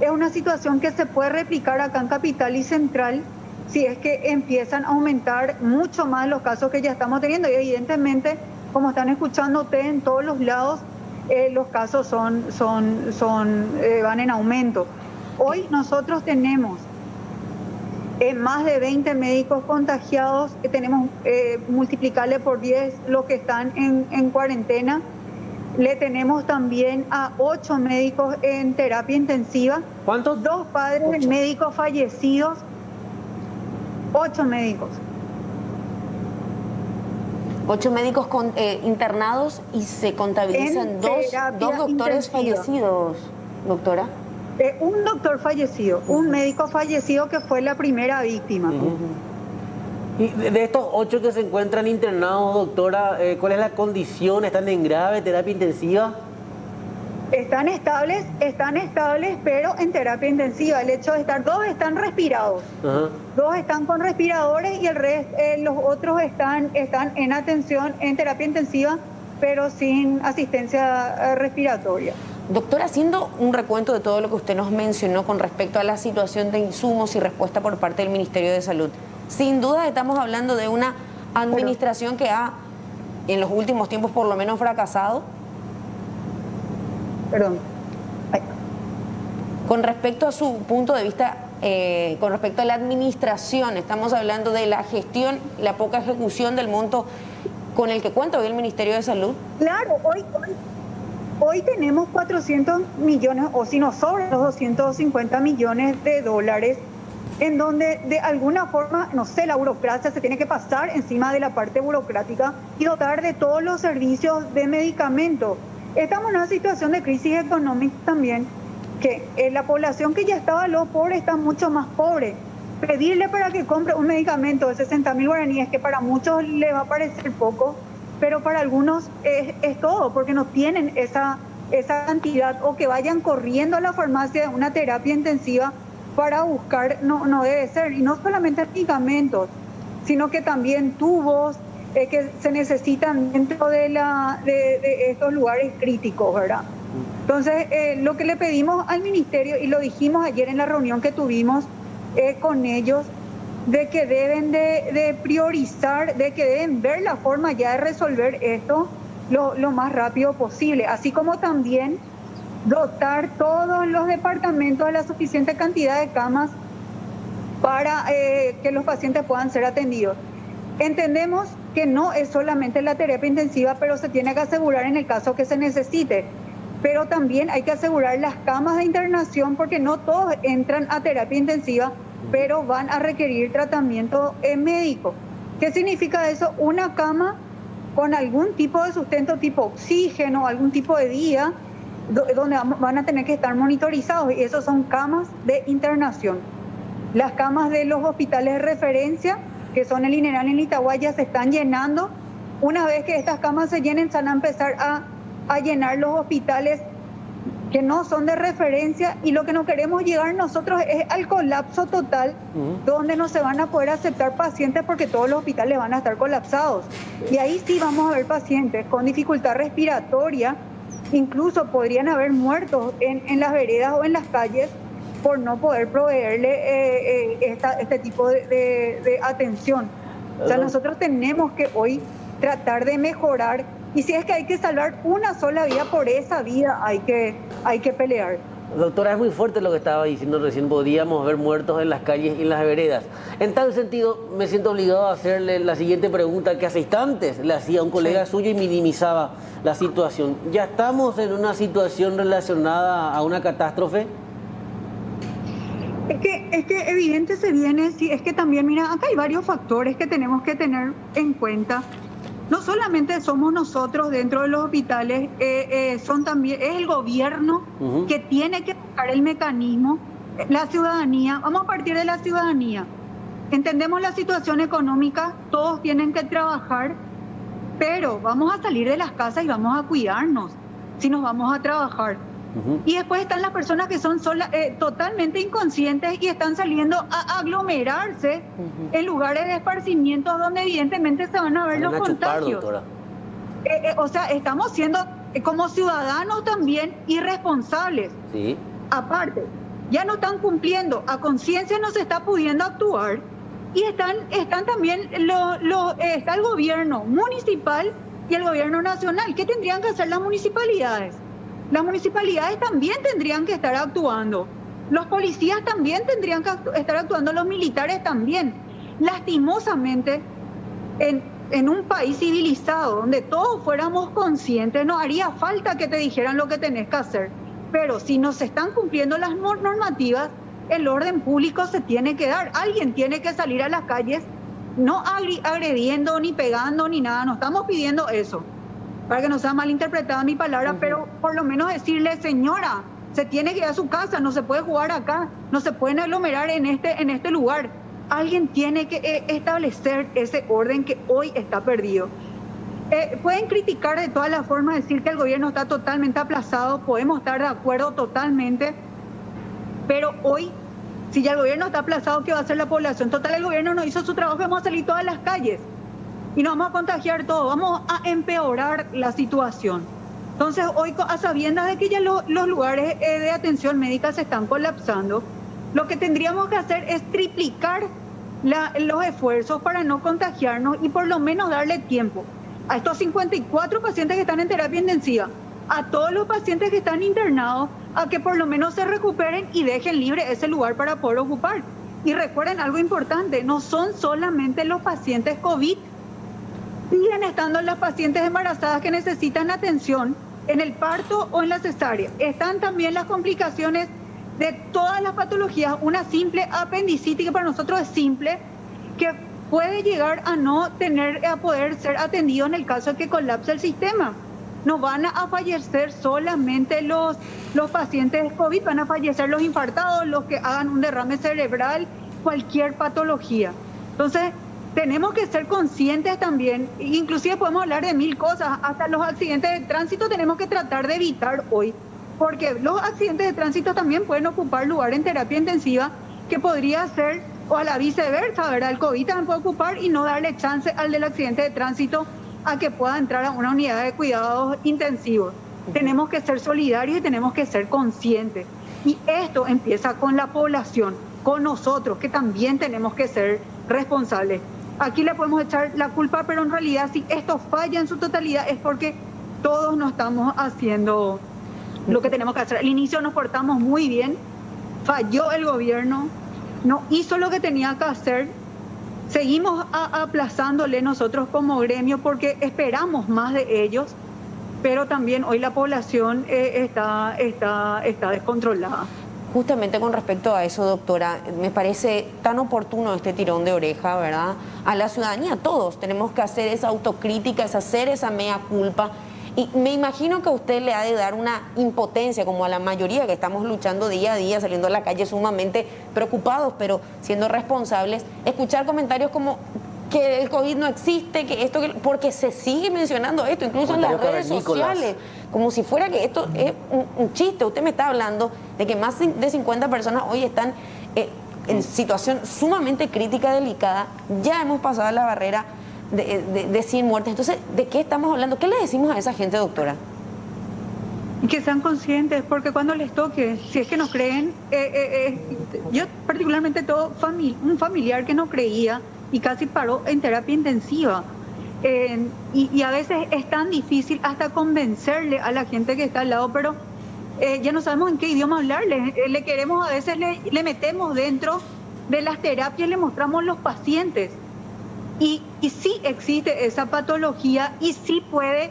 Es una situación que se puede replicar acá en Capital y Central si es que empiezan a aumentar mucho más los casos que ya estamos teniendo. Y evidentemente, como están escuchando ustedes en todos los lados, los casos van en aumento. Hoy nosotros tenemos más de 20 médicos contagiados, tenemos multiplicarle por 10 los que están en cuarentena. Le tenemos también a 8 médicos en terapia intensiva. ¿Cuántos? 2 padres médicos fallecidos. 8 médicos. 8 médicos internados y se contabilizan dos doctores fallecidos, doctora. Un doctor fallecido, un médico fallecido que fue la primera víctima. Y de estos 8 que se encuentran internados, doctora, ¿cuál es la condición? ¿Están en grave, terapia intensiva? Están estables, pero en terapia intensiva. El hecho de estar, 2 están respirados, 2 están con respiradores y el resto, los otros están en atención, en terapia intensiva, pero sin asistencia respiratoria. Doctora, haciendo un recuento de todo lo que usted nos mencionó con respecto a la situación de insumos y respuesta por parte del Ministerio de Salud, sin duda estamos hablando de una administración que ha, en los últimos tiempos por lo menos, fracasado. Perdón. Con respecto a su punto de vista, con respecto a la administración, estamos hablando de la gestión, la poca ejecución del monto con el que cuenta hoy el Ministerio de Salud. Claro, hoy tenemos 400 millones, o si nos sobran los 250 millones de dólares en donde de alguna forma, no sé, la burocracia se tiene que pasar encima de la parte burocrática y dotar de todos los servicios de medicamentos. Estamos en una situación de crisis económica también, que la población que ya estaba lo pobre está mucho más pobre. Pedirle para que compre un medicamento de 60.000 guaraníes, que para muchos le va a parecer poco, pero para algunos es todo, porque no tienen esa cantidad, o que vayan corriendo a la farmacia de una terapia intensiva para buscar, no debe ser, y no solamente medicamentos, sino que también tubos que se necesitan dentro de estos lugares críticos, ¿verdad? Entonces, lo que le pedimos al ministerio, y lo dijimos ayer en la reunión que tuvimos con ellos, de que deben de priorizar, de que deben ver la forma ya de resolver esto lo más rápido posible, así como también dotar todos los departamentos de la suficiente cantidad de camas para que los pacientes puedan ser atendidos. Entendemos que no es solamente la terapia intensiva, pero se tiene que asegurar en el caso que se necesite. Pero también hay que asegurar las camas de internación, porque no todos entran a terapia intensiva, pero van a requerir tratamiento médico. ¿Qué significa eso? Una cama con algún tipo de sustento tipo oxígeno, algún tipo de vía, donde van a tener que estar monitorizados, y esos son camas de internación. Las camas de los hospitales de referencia, que son el INERAN y el Itaguaya, se están llenando. Una vez que estas camas se llenen, se van a empezar a llenar los hospitales que no son de referencia, y lo que no queremos llegar nosotros es al colapso total, donde no se van a poder aceptar pacientes porque todos los hospitales van a estar colapsados. Y ahí sí vamos a ver pacientes con dificultad respiratoria, incluso podrían haber muertos en las veredas o en las calles por no poder proveerle este tipo de atención. O sea, nosotros tenemos que hoy tratar de mejorar, y si es que hay que salvar una sola vida, por esa vida hay que pelear. Doctora, es muy fuerte lo que estaba diciendo recién, podríamos ver muertos en las calles y en las veredas. En tal sentido, me siento obligado a hacerle la siguiente pregunta que hace instantes le hacía a un colega suyo y minimizaba la situación. ¿Ya estamos en una situación relacionada a una catástrofe? Es que evidente se viene, sí, es que también, mira, acá hay varios factores que tenemos que tener en cuenta. No solamente somos nosotros dentro de los hospitales, son también, es el gobierno que tiene que buscar el mecanismo, la ciudadanía. Vamos a partir de la ciudadanía. Entendemos la situación económica, todos tienen que trabajar, pero vamos a salir de las casas y vamos a cuidarnos si nos vamos a trabajar. Y después están las personas que son totalmente inconscientes y están saliendo a aglomerarse en lugares de esparcimiento donde evidentemente se van a ver los contagios. O sea, estamos siendo como ciudadanos también irresponsables. Sí. Aparte, ya no están cumpliendo, a conciencia no se está pudiendo actuar, y están también está el gobierno municipal y el gobierno nacional. ¿Qué tendrían que hacer las municipalidades? Las municipalidades también tendrían que estar actuando. Los policías también tendrían que estar actuando, los militares también. Lastimosamente, en un país civilizado donde todos fuéramos conscientes, no haría falta que te dijeran lo que tenés que hacer. Pero si no se están cumpliendo las normativas, el orden público se tiene que dar. Alguien tiene que salir a las calles, no agrediendo, ni pegando, ni nada. No estamos pidiendo eso, para que no sea malinterpretada mi palabra, pero por lo menos decirle: señora, se tiene que ir a su casa, no se puede jugar acá, no se pueden aglomerar en este lugar. Alguien tiene que establecer ese orden que hoy está perdido. Pueden criticar de todas las formas, decir que el gobierno está totalmente aplazado, podemos estar de acuerdo totalmente, pero hoy, si ya el gobierno está aplazado, ¿qué va a hacer la población? Total, el gobierno no hizo su trabajo, vamos a salir todas las calles y nos vamos a contagiar todos, vamos a empeorar la situación. Entonces, hoy, a sabiendas de que ya los lugares de atención médica se están colapsando, lo que tendríamos que hacer es triplicar los esfuerzos para no contagiarnos y por lo menos darle tiempo a estos 54 pacientes que están en terapia intensiva, a todos los pacientes que están internados, a que por lo menos se recuperen y dejen libre ese lugar para poder ocupar. Y recuerden algo importante, no son solamente los pacientes COVID, siguen estando las pacientes embarazadas que necesitan atención en el parto o en la cesárea. Están también las complicaciones de todas las patologías, una simple apendicitis, que para nosotros es simple, que puede llegar a no tener, a poder ser atendido en el caso de que colapse el sistema. No van a fallecer solamente los pacientes de COVID, van a fallecer los infartados, los que hagan un derrame cerebral, cualquier patología. Entonces, tenemos que ser conscientes también, inclusive podemos hablar de 1000 cosas, hasta los accidentes de tránsito tenemos que tratar de evitar hoy, porque los accidentes de tránsito también pueden ocupar lugar en terapia intensiva, que podría ser, o a la viceversa, ¿verdad? El COVID también puede ocupar y no darle chance al del accidente de tránsito a que pueda entrar a una unidad de cuidados intensivos. Tenemos que ser solidarios y tenemos que ser conscientes. Y esto empieza con la población, con nosotros, que también tenemos que ser responsables. Aquí le podemos echar la culpa, pero en realidad si esto falla en su totalidad es porque todos no estamos haciendo lo que tenemos que hacer. Al inicio nos portamos muy bien, falló el gobierno, no hizo lo que tenía que hacer, seguimos aplazándole nosotros como gremio porque esperamos más de ellos, pero también hoy la población está descontrolada. Justamente con respecto a eso, doctora, me parece tan oportuno este tirón de oreja, ¿verdad? A la ciudadanía, todos tenemos que hacer esa autocrítica, hacer esa mea culpa. Y me imagino que a usted le ha de dar una impotencia, como a la mayoría que estamos luchando día a día, saliendo a la calle sumamente preocupados, pero siendo responsables, escuchar comentarios como que el COVID no existe, que esto, porque se sigue mencionando esto, incluso en las redes sociales, como si fuera que esto es un chiste. Usted me está hablando de que más de 50 personas hoy están en situación sumamente crítica, delicada. Ya hemos pasado la barrera de 100 muertes. Entonces, ¿de qué estamos hablando? ¿Qué le decimos a esa gente, doctora? Que sean conscientes, porque cuando les toque, si es que no creen, yo particularmente un familiar que no creía y casi paró en terapia intensiva. Y a veces es tan difícil hasta convencerle a la gente que está al lado, pero ya no sabemos en qué idioma hablarle. Le queremos, a veces le metemos dentro de las terapias, le mostramos los pacientes. Y sí existe esa patología y sí puede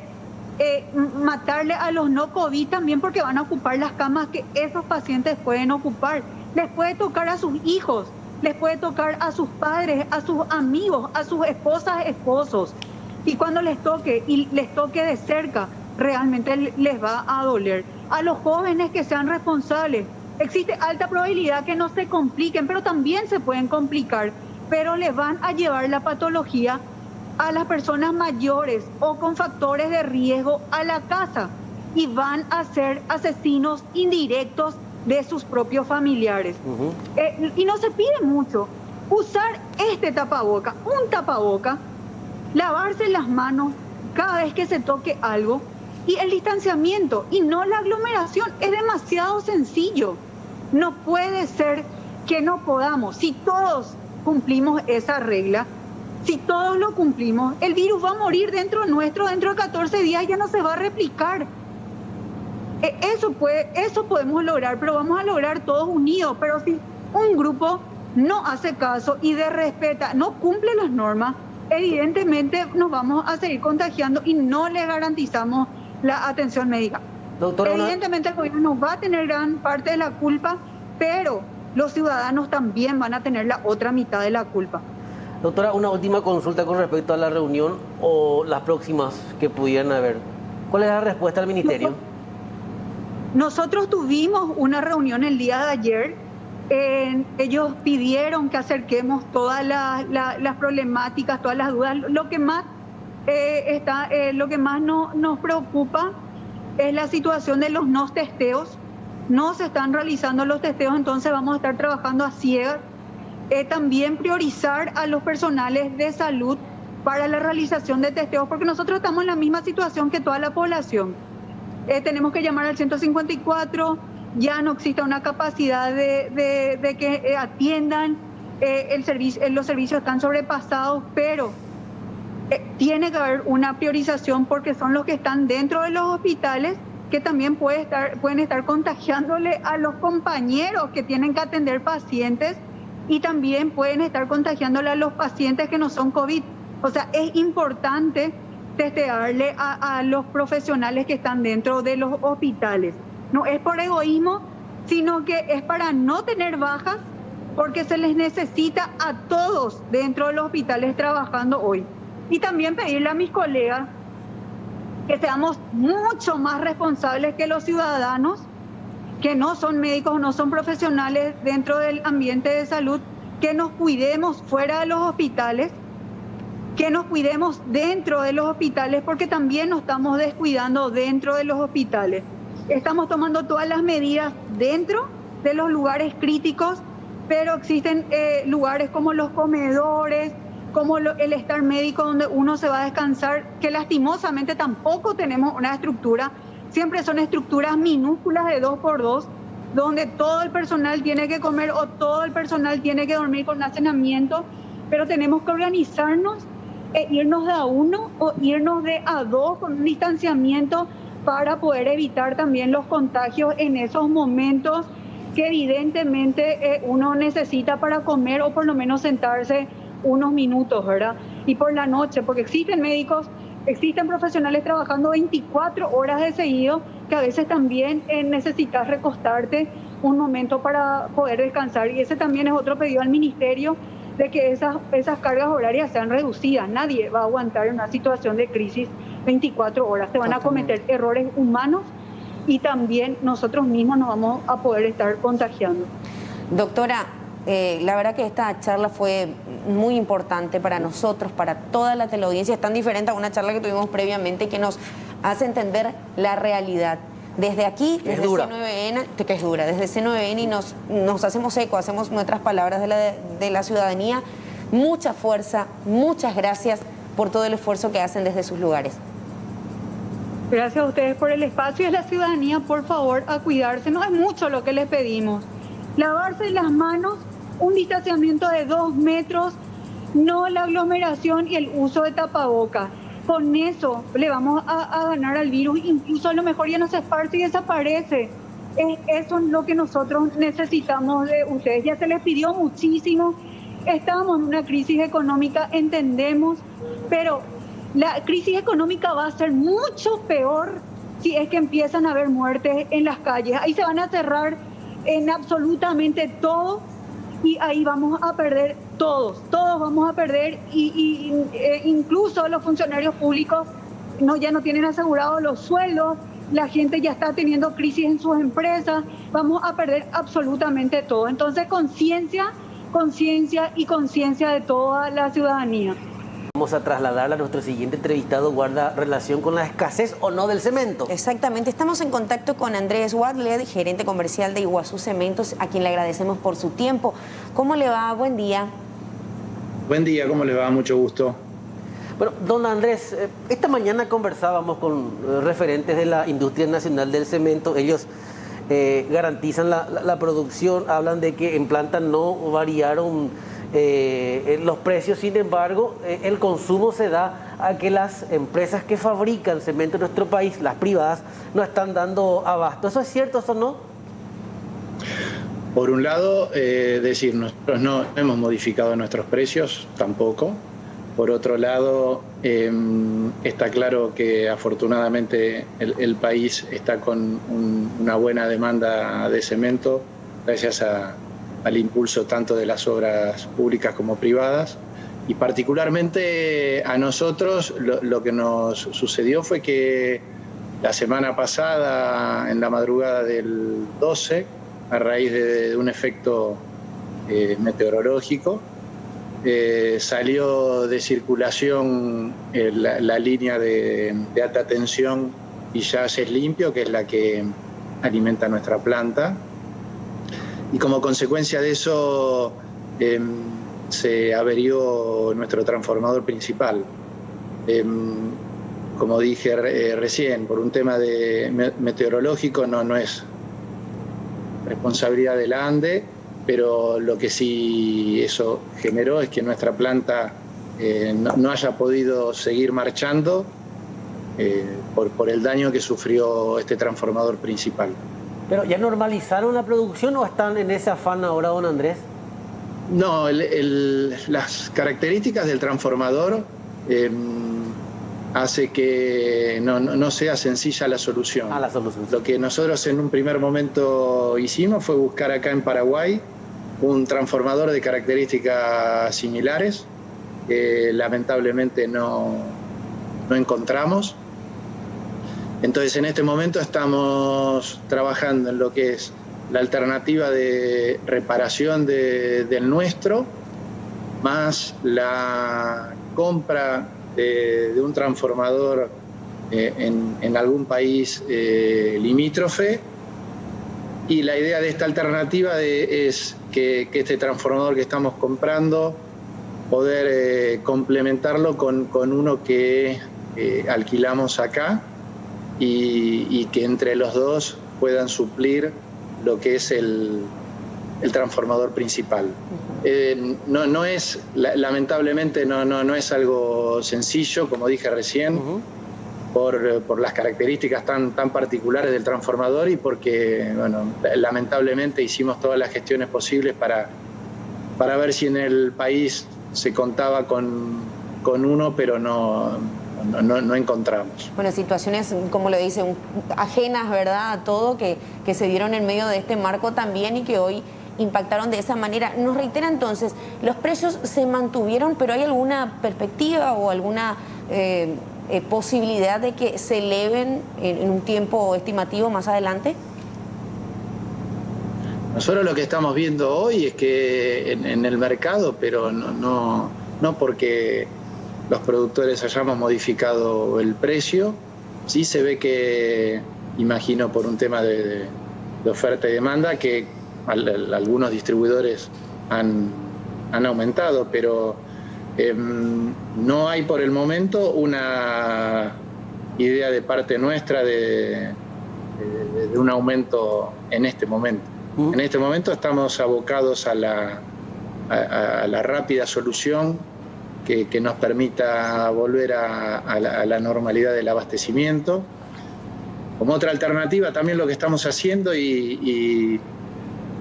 matarle a los no COVID también, porque van a ocupar las camas que esos pacientes pueden ocupar. Les puede tocar a sus hijos, les puede tocar a sus padres, a sus amigos, a sus esposas, esposos. Y cuando les toque, y les toque de cerca, realmente les va a doler. A los jóvenes que sean responsables, existe alta probabilidad que no se compliquen, pero también se pueden complicar, pero les van a llevar la patología a las personas mayores o con factores de riesgo a la casa y van a ser asesinos indirectos de sus propios familiares. Y no se pide mucho. Usar este tapaboca, un tapaboca, lavarse las manos cada vez que se toque algo y el distanciamiento y no la aglomeración. Es demasiado sencillo. No puede ser que no podamos. Si todos cumplimos esa regla, si todos lo cumplimos, el virus va a morir dentro nuestro, dentro de 14 días ya no se va a replicar. Eso podemos lograr, pero vamos a lograr todos unidos. Pero si un grupo no hace caso y respeta, no cumple las normas, evidentemente nos vamos a seguir contagiando y no le garantizamos la atención médica. Doctora, evidentemente el gobierno va a tener gran parte de la culpa, pero los ciudadanos también van a tener la otra mitad de la culpa. Doctora, una última consulta con respecto a la reunión o las próximas que pudieran haber. ¿Cuál es la respuesta del ministerio? Nosotros tuvimos una reunión el día de ayer. Ellos pidieron que acerquemos todas las problemáticas, todas las dudas. Lo que más nos preocupa es la situación de los no testeos. No se están realizando los testeos, entonces vamos a estar trabajando a ciegas. También priorizar a los personales de salud para la realización de testeos, porque nosotros estamos en la misma situación que toda la población. Tenemos que llamar al 154, ya no existe una capacidad de que atiendan, los servicios están sobrepasados, pero tiene que haber una priorización porque son los que están dentro de los hospitales que también pueden estar contagiándole a los compañeros que tienen que atender pacientes y también pueden estar contagiándole a los pacientes que no son COVID. O sea, es importante testearle a los profesionales que están dentro de los hospitales. No es por egoísmo, sino que es para no tener bajas, porque se les necesita a todos dentro de los hospitales trabajando hoy. Y también pedirle a mis colegas que seamos mucho más responsables que los ciudadanos, que no son médicos, no son profesionales dentro del ambiente de salud, que nos cuidemos fuera de los hospitales, que nos cuidemos dentro de los hospitales, porque también nos estamos descuidando dentro de los hospitales. Estamos tomando todas las medidas dentro de los lugares críticos, pero existen lugares como los comedores, como el estar médico donde uno se va a descansar, que lastimosamente tampoco tenemos una estructura. Siempre son estructuras minúsculas de 2x2, donde todo el personal tiene que comer o todo el personal tiene que dormir con hacinamiento, pero tenemos que organizarnos e irnos de a uno o irnos de a dos con un distanciamiento para poder evitar también los contagios en esos momentos que evidentemente uno necesita para comer o por lo menos sentarse unos minutos, ¿verdad? Y por la noche, porque existen médicos, existen profesionales trabajando 24 horas de seguido, que a veces también necesitas recostarte un momento para poder descansar. Y ese también es otro pedido al ministerio, de que esas cargas horarias sean reducidas. Nadie va a aguantar en una situación de crisis 24 horas. Se van a cometer errores humanos y también nosotros mismos nos vamos a poder estar contagiando. Doctora, la verdad que esta charla fue muy importante para nosotros, para toda la teleaudiencia. Es tan diferente a una charla que tuvimos previamente que nos hace entender la realidad. Desde aquí, desde C9N, que es dura, desde C9N y nos hacemos eco, hacemos nuestras palabras de la ciudadanía. Mucha fuerza, muchas gracias por todo el esfuerzo que hacen desde sus lugares. Gracias a ustedes por el espacio y a la ciudadanía, por favor, a cuidarse. No es mucho lo que les pedimos. Lavarse las manos, un distanciamiento de 2 metros, no la aglomeración y el uso de tapabocas. Con eso le vamos a ganar al virus, incluso a lo mejor ya no se esparce y desaparece. Eso es lo que nosotros necesitamos de ustedes. Ya se les pidió muchísimo, estamos en una crisis económica, entendemos, pero la crisis económica va a ser mucho peor si es que empiezan a haber muertes en las calles. Ahí se van a cerrar en absolutamente todo y ahí vamos a perder todos vamos a perder y incluso los funcionarios públicos ya no tienen asegurados los sueldos, la gente ya está teniendo crisis en sus empresas, vamos a perder absolutamente todo. Entonces conciencia y conciencia de toda la ciudadanía. Vamos a trasladarla a nuestro siguiente entrevistado, guarda relación con la escasez o no del cemento. Exactamente, estamos en contacto con Andrés Watled, gerente comercial de Iguazú Cementos, a quien le agradecemos por su tiempo. ¿Cómo le va? Buen día. Buen día, ¿cómo le va? Mucho gusto. Bueno, don Andrés, esta mañana conversábamos con referentes de la industria nacional del cemento. Ellos garantizan la producción, hablan de que en planta no variaron los precios, sin embargo, el consumo se da a que las empresas que fabrican cemento en nuestro país, las privadas, no están dando abasto. ¿Eso es cierto, eso no? Por un lado, decir, nosotros no hemos modificado nuestros precios, tampoco. Por otro lado, está claro que afortunadamente el país está con una buena demanda de cemento, gracias al impulso tanto de las obras públicas como privadas. Y particularmente a nosotros lo que nos sucedió fue que la semana pasada, en la madrugada del 12, a raíz de un efecto meteorológico, salió de circulación la línea de alta tensión Villases Limpio, que es la que alimenta nuestra planta. Y como consecuencia de eso se averió nuestro transformador principal. Como dije recién, por un tema meteorológico no es responsabilidad de la ANDE, pero lo que sí eso generó es que nuestra planta no haya podido seguir marchando por el daño que sufrió este transformador principal. ¿Pero ya normalizaron la producción o están en ese afán ahora, don Andrés? No, las características del transformador hace que no sea sencilla la solución. Lo que nosotros en un primer momento hicimos fue buscar acá en Paraguay un transformador de características similares, que lamentablemente no encontramos. Entonces en este momento estamos trabajando en lo que es la alternativa de reparación del nuestro, más la compra de un transformador en algún país limítrofe. Y la idea de esta alternativa es que este transformador que estamos comprando, poder complementarlo con uno que alquilamos acá y que entre los dos puedan suplir lo que es el transformador principal. No es, lamentablemente no es algo sencillo, como dije recién, por las características tan particulares del transformador y porque, bueno, lamentablemente hicimos todas las gestiones posibles para ver si en el país se contaba con uno, pero no encontramos. Bueno, situaciones, como lo dicen, ajenas, ¿verdad?, a todo, que se dieron en medio de este marco también y que hoy impactaron de esa manera. Nos reitera entonces, los precios se mantuvieron, pero ¿hay alguna perspectiva o alguna posibilidad de que se eleven en un tiempo estimativo más adelante? Nosotros lo que estamos viendo hoy es que en el mercado, pero no porque los productores hayamos modificado el precio, sí se ve que, imagino por un tema de oferta y demanda, que algunos distribuidores han aumentado, pero no hay por el momento una idea de parte nuestra de un aumento en este momento. En este momento estamos abocados a la rápida solución que nos permita volver a la normalidad del abastecimiento. Como otra alternativa también lo que estamos haciendo y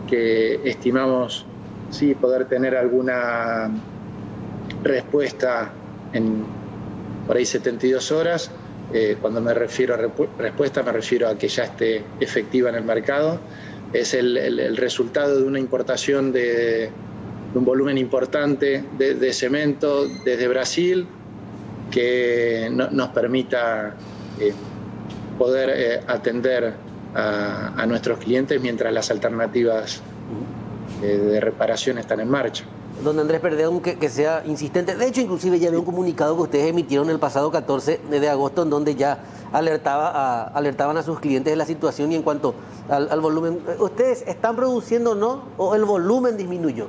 que estimamos sí poder tener alguna respuesta en por ahí 72 horas. Cuando me refiero a respuesta me refiero a que ya esté efectiva en el mercado. Es el resultado de una importación de un volumen importante de cemento desde Brasil que nos permita poder atender a nuestros clientes mientras las alternativas de reparación están en marcha. Don Andrés, perdón que sea insistente. De hecho, inclusive ya veo un comunicado que ustedes emitieron el pasado 14 de agosto en donde ya alertaban a sus clientes de la situación y en cuanto al volumen. ¿Ustedes están produciendo o no? ¿O el volumen disminuyó?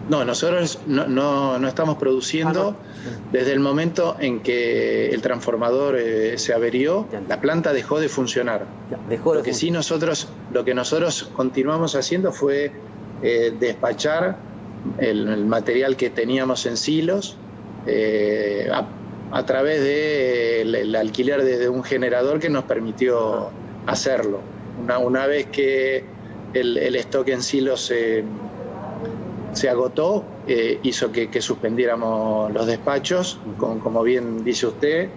No, nosotros no estamos produciendo. Desde el momento en que el transformador se averió, la planta dejó de funcionar. Lo que nosotros continuamos haciendo fue despachar el material que teníamos en silos a través del alquiler de un generador que nos permitió hacerlo. Una vez que el stock en silos se agotó, hizo que suspendiéramos los despachos, como bien dice usted,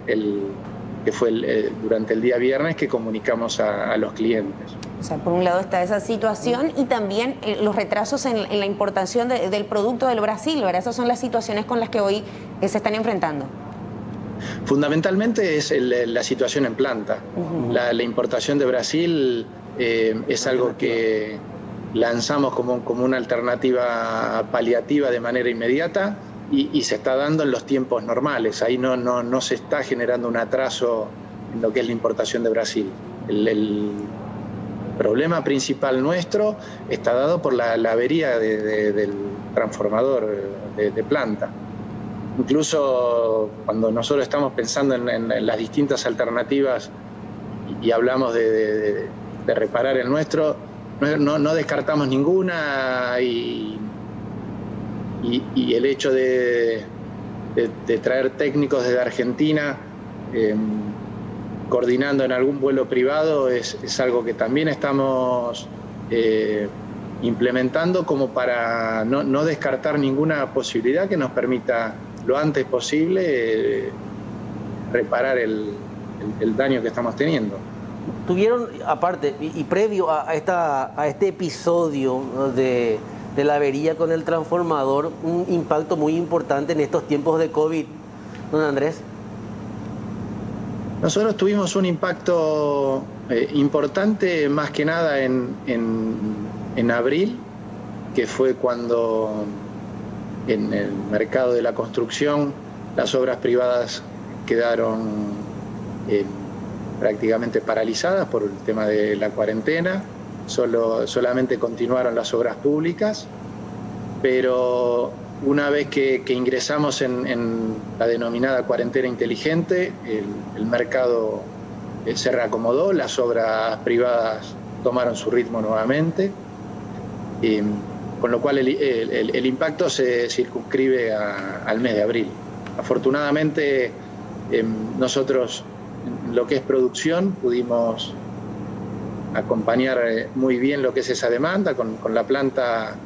que fue durante el día viernes que comunicamos a los clientes. O sea, por un lado está esa situación y también los retrasos en la importación del producto del Brasil, ¿verdad? Esas son las situaciones con las que hoy se están enfrentando. Fundamentalmente es la situación en planta. La importación de Brasil es algo que lanzamos como una alternativa paliativa de manera inmediata y se está dando en los tiempos normales. Ahí no se está generando un atraso en lo que es la importación de Brasil. El problema principal nuestro está dado por la avería del transformador de planta. Incluso cuando nosotros estamos pensando en las distintas alternativas y hablamos de reparar el nuestro, no descartamos ninguna y el hecho de traer técnicos desde Argentina coordinando en algún vuelo privado es algo que también estamos implementando como para no descartar ninguna posibilidad que nos permita lo antes posible reparar el daño que estamos teniendo. Tuvieron, aparte, y previo a este episodio de la avería con el transformador, un impacto muy importante en estos tiempos de COVID, don Andrés. Nosotros tuvimos un impacto importante más que nada en abril, que fue cuando en el mercado de la construcción las obras privadas quedaron prácticamente paralizadas por el tema de la cuarentena. Solamente continuaron las obras públicas, pero una vez que ingresamos en la denominada cuarentena inteligente, el mercado se reacomodó, las obras privadas tomaron su ritmo nuevamente, con lo cual el impacto se circunscribe al mes de abril. Afortunadamente, nosotros en lo que es producción pudimos acompañar muy bien lo que es esa demanda con la planta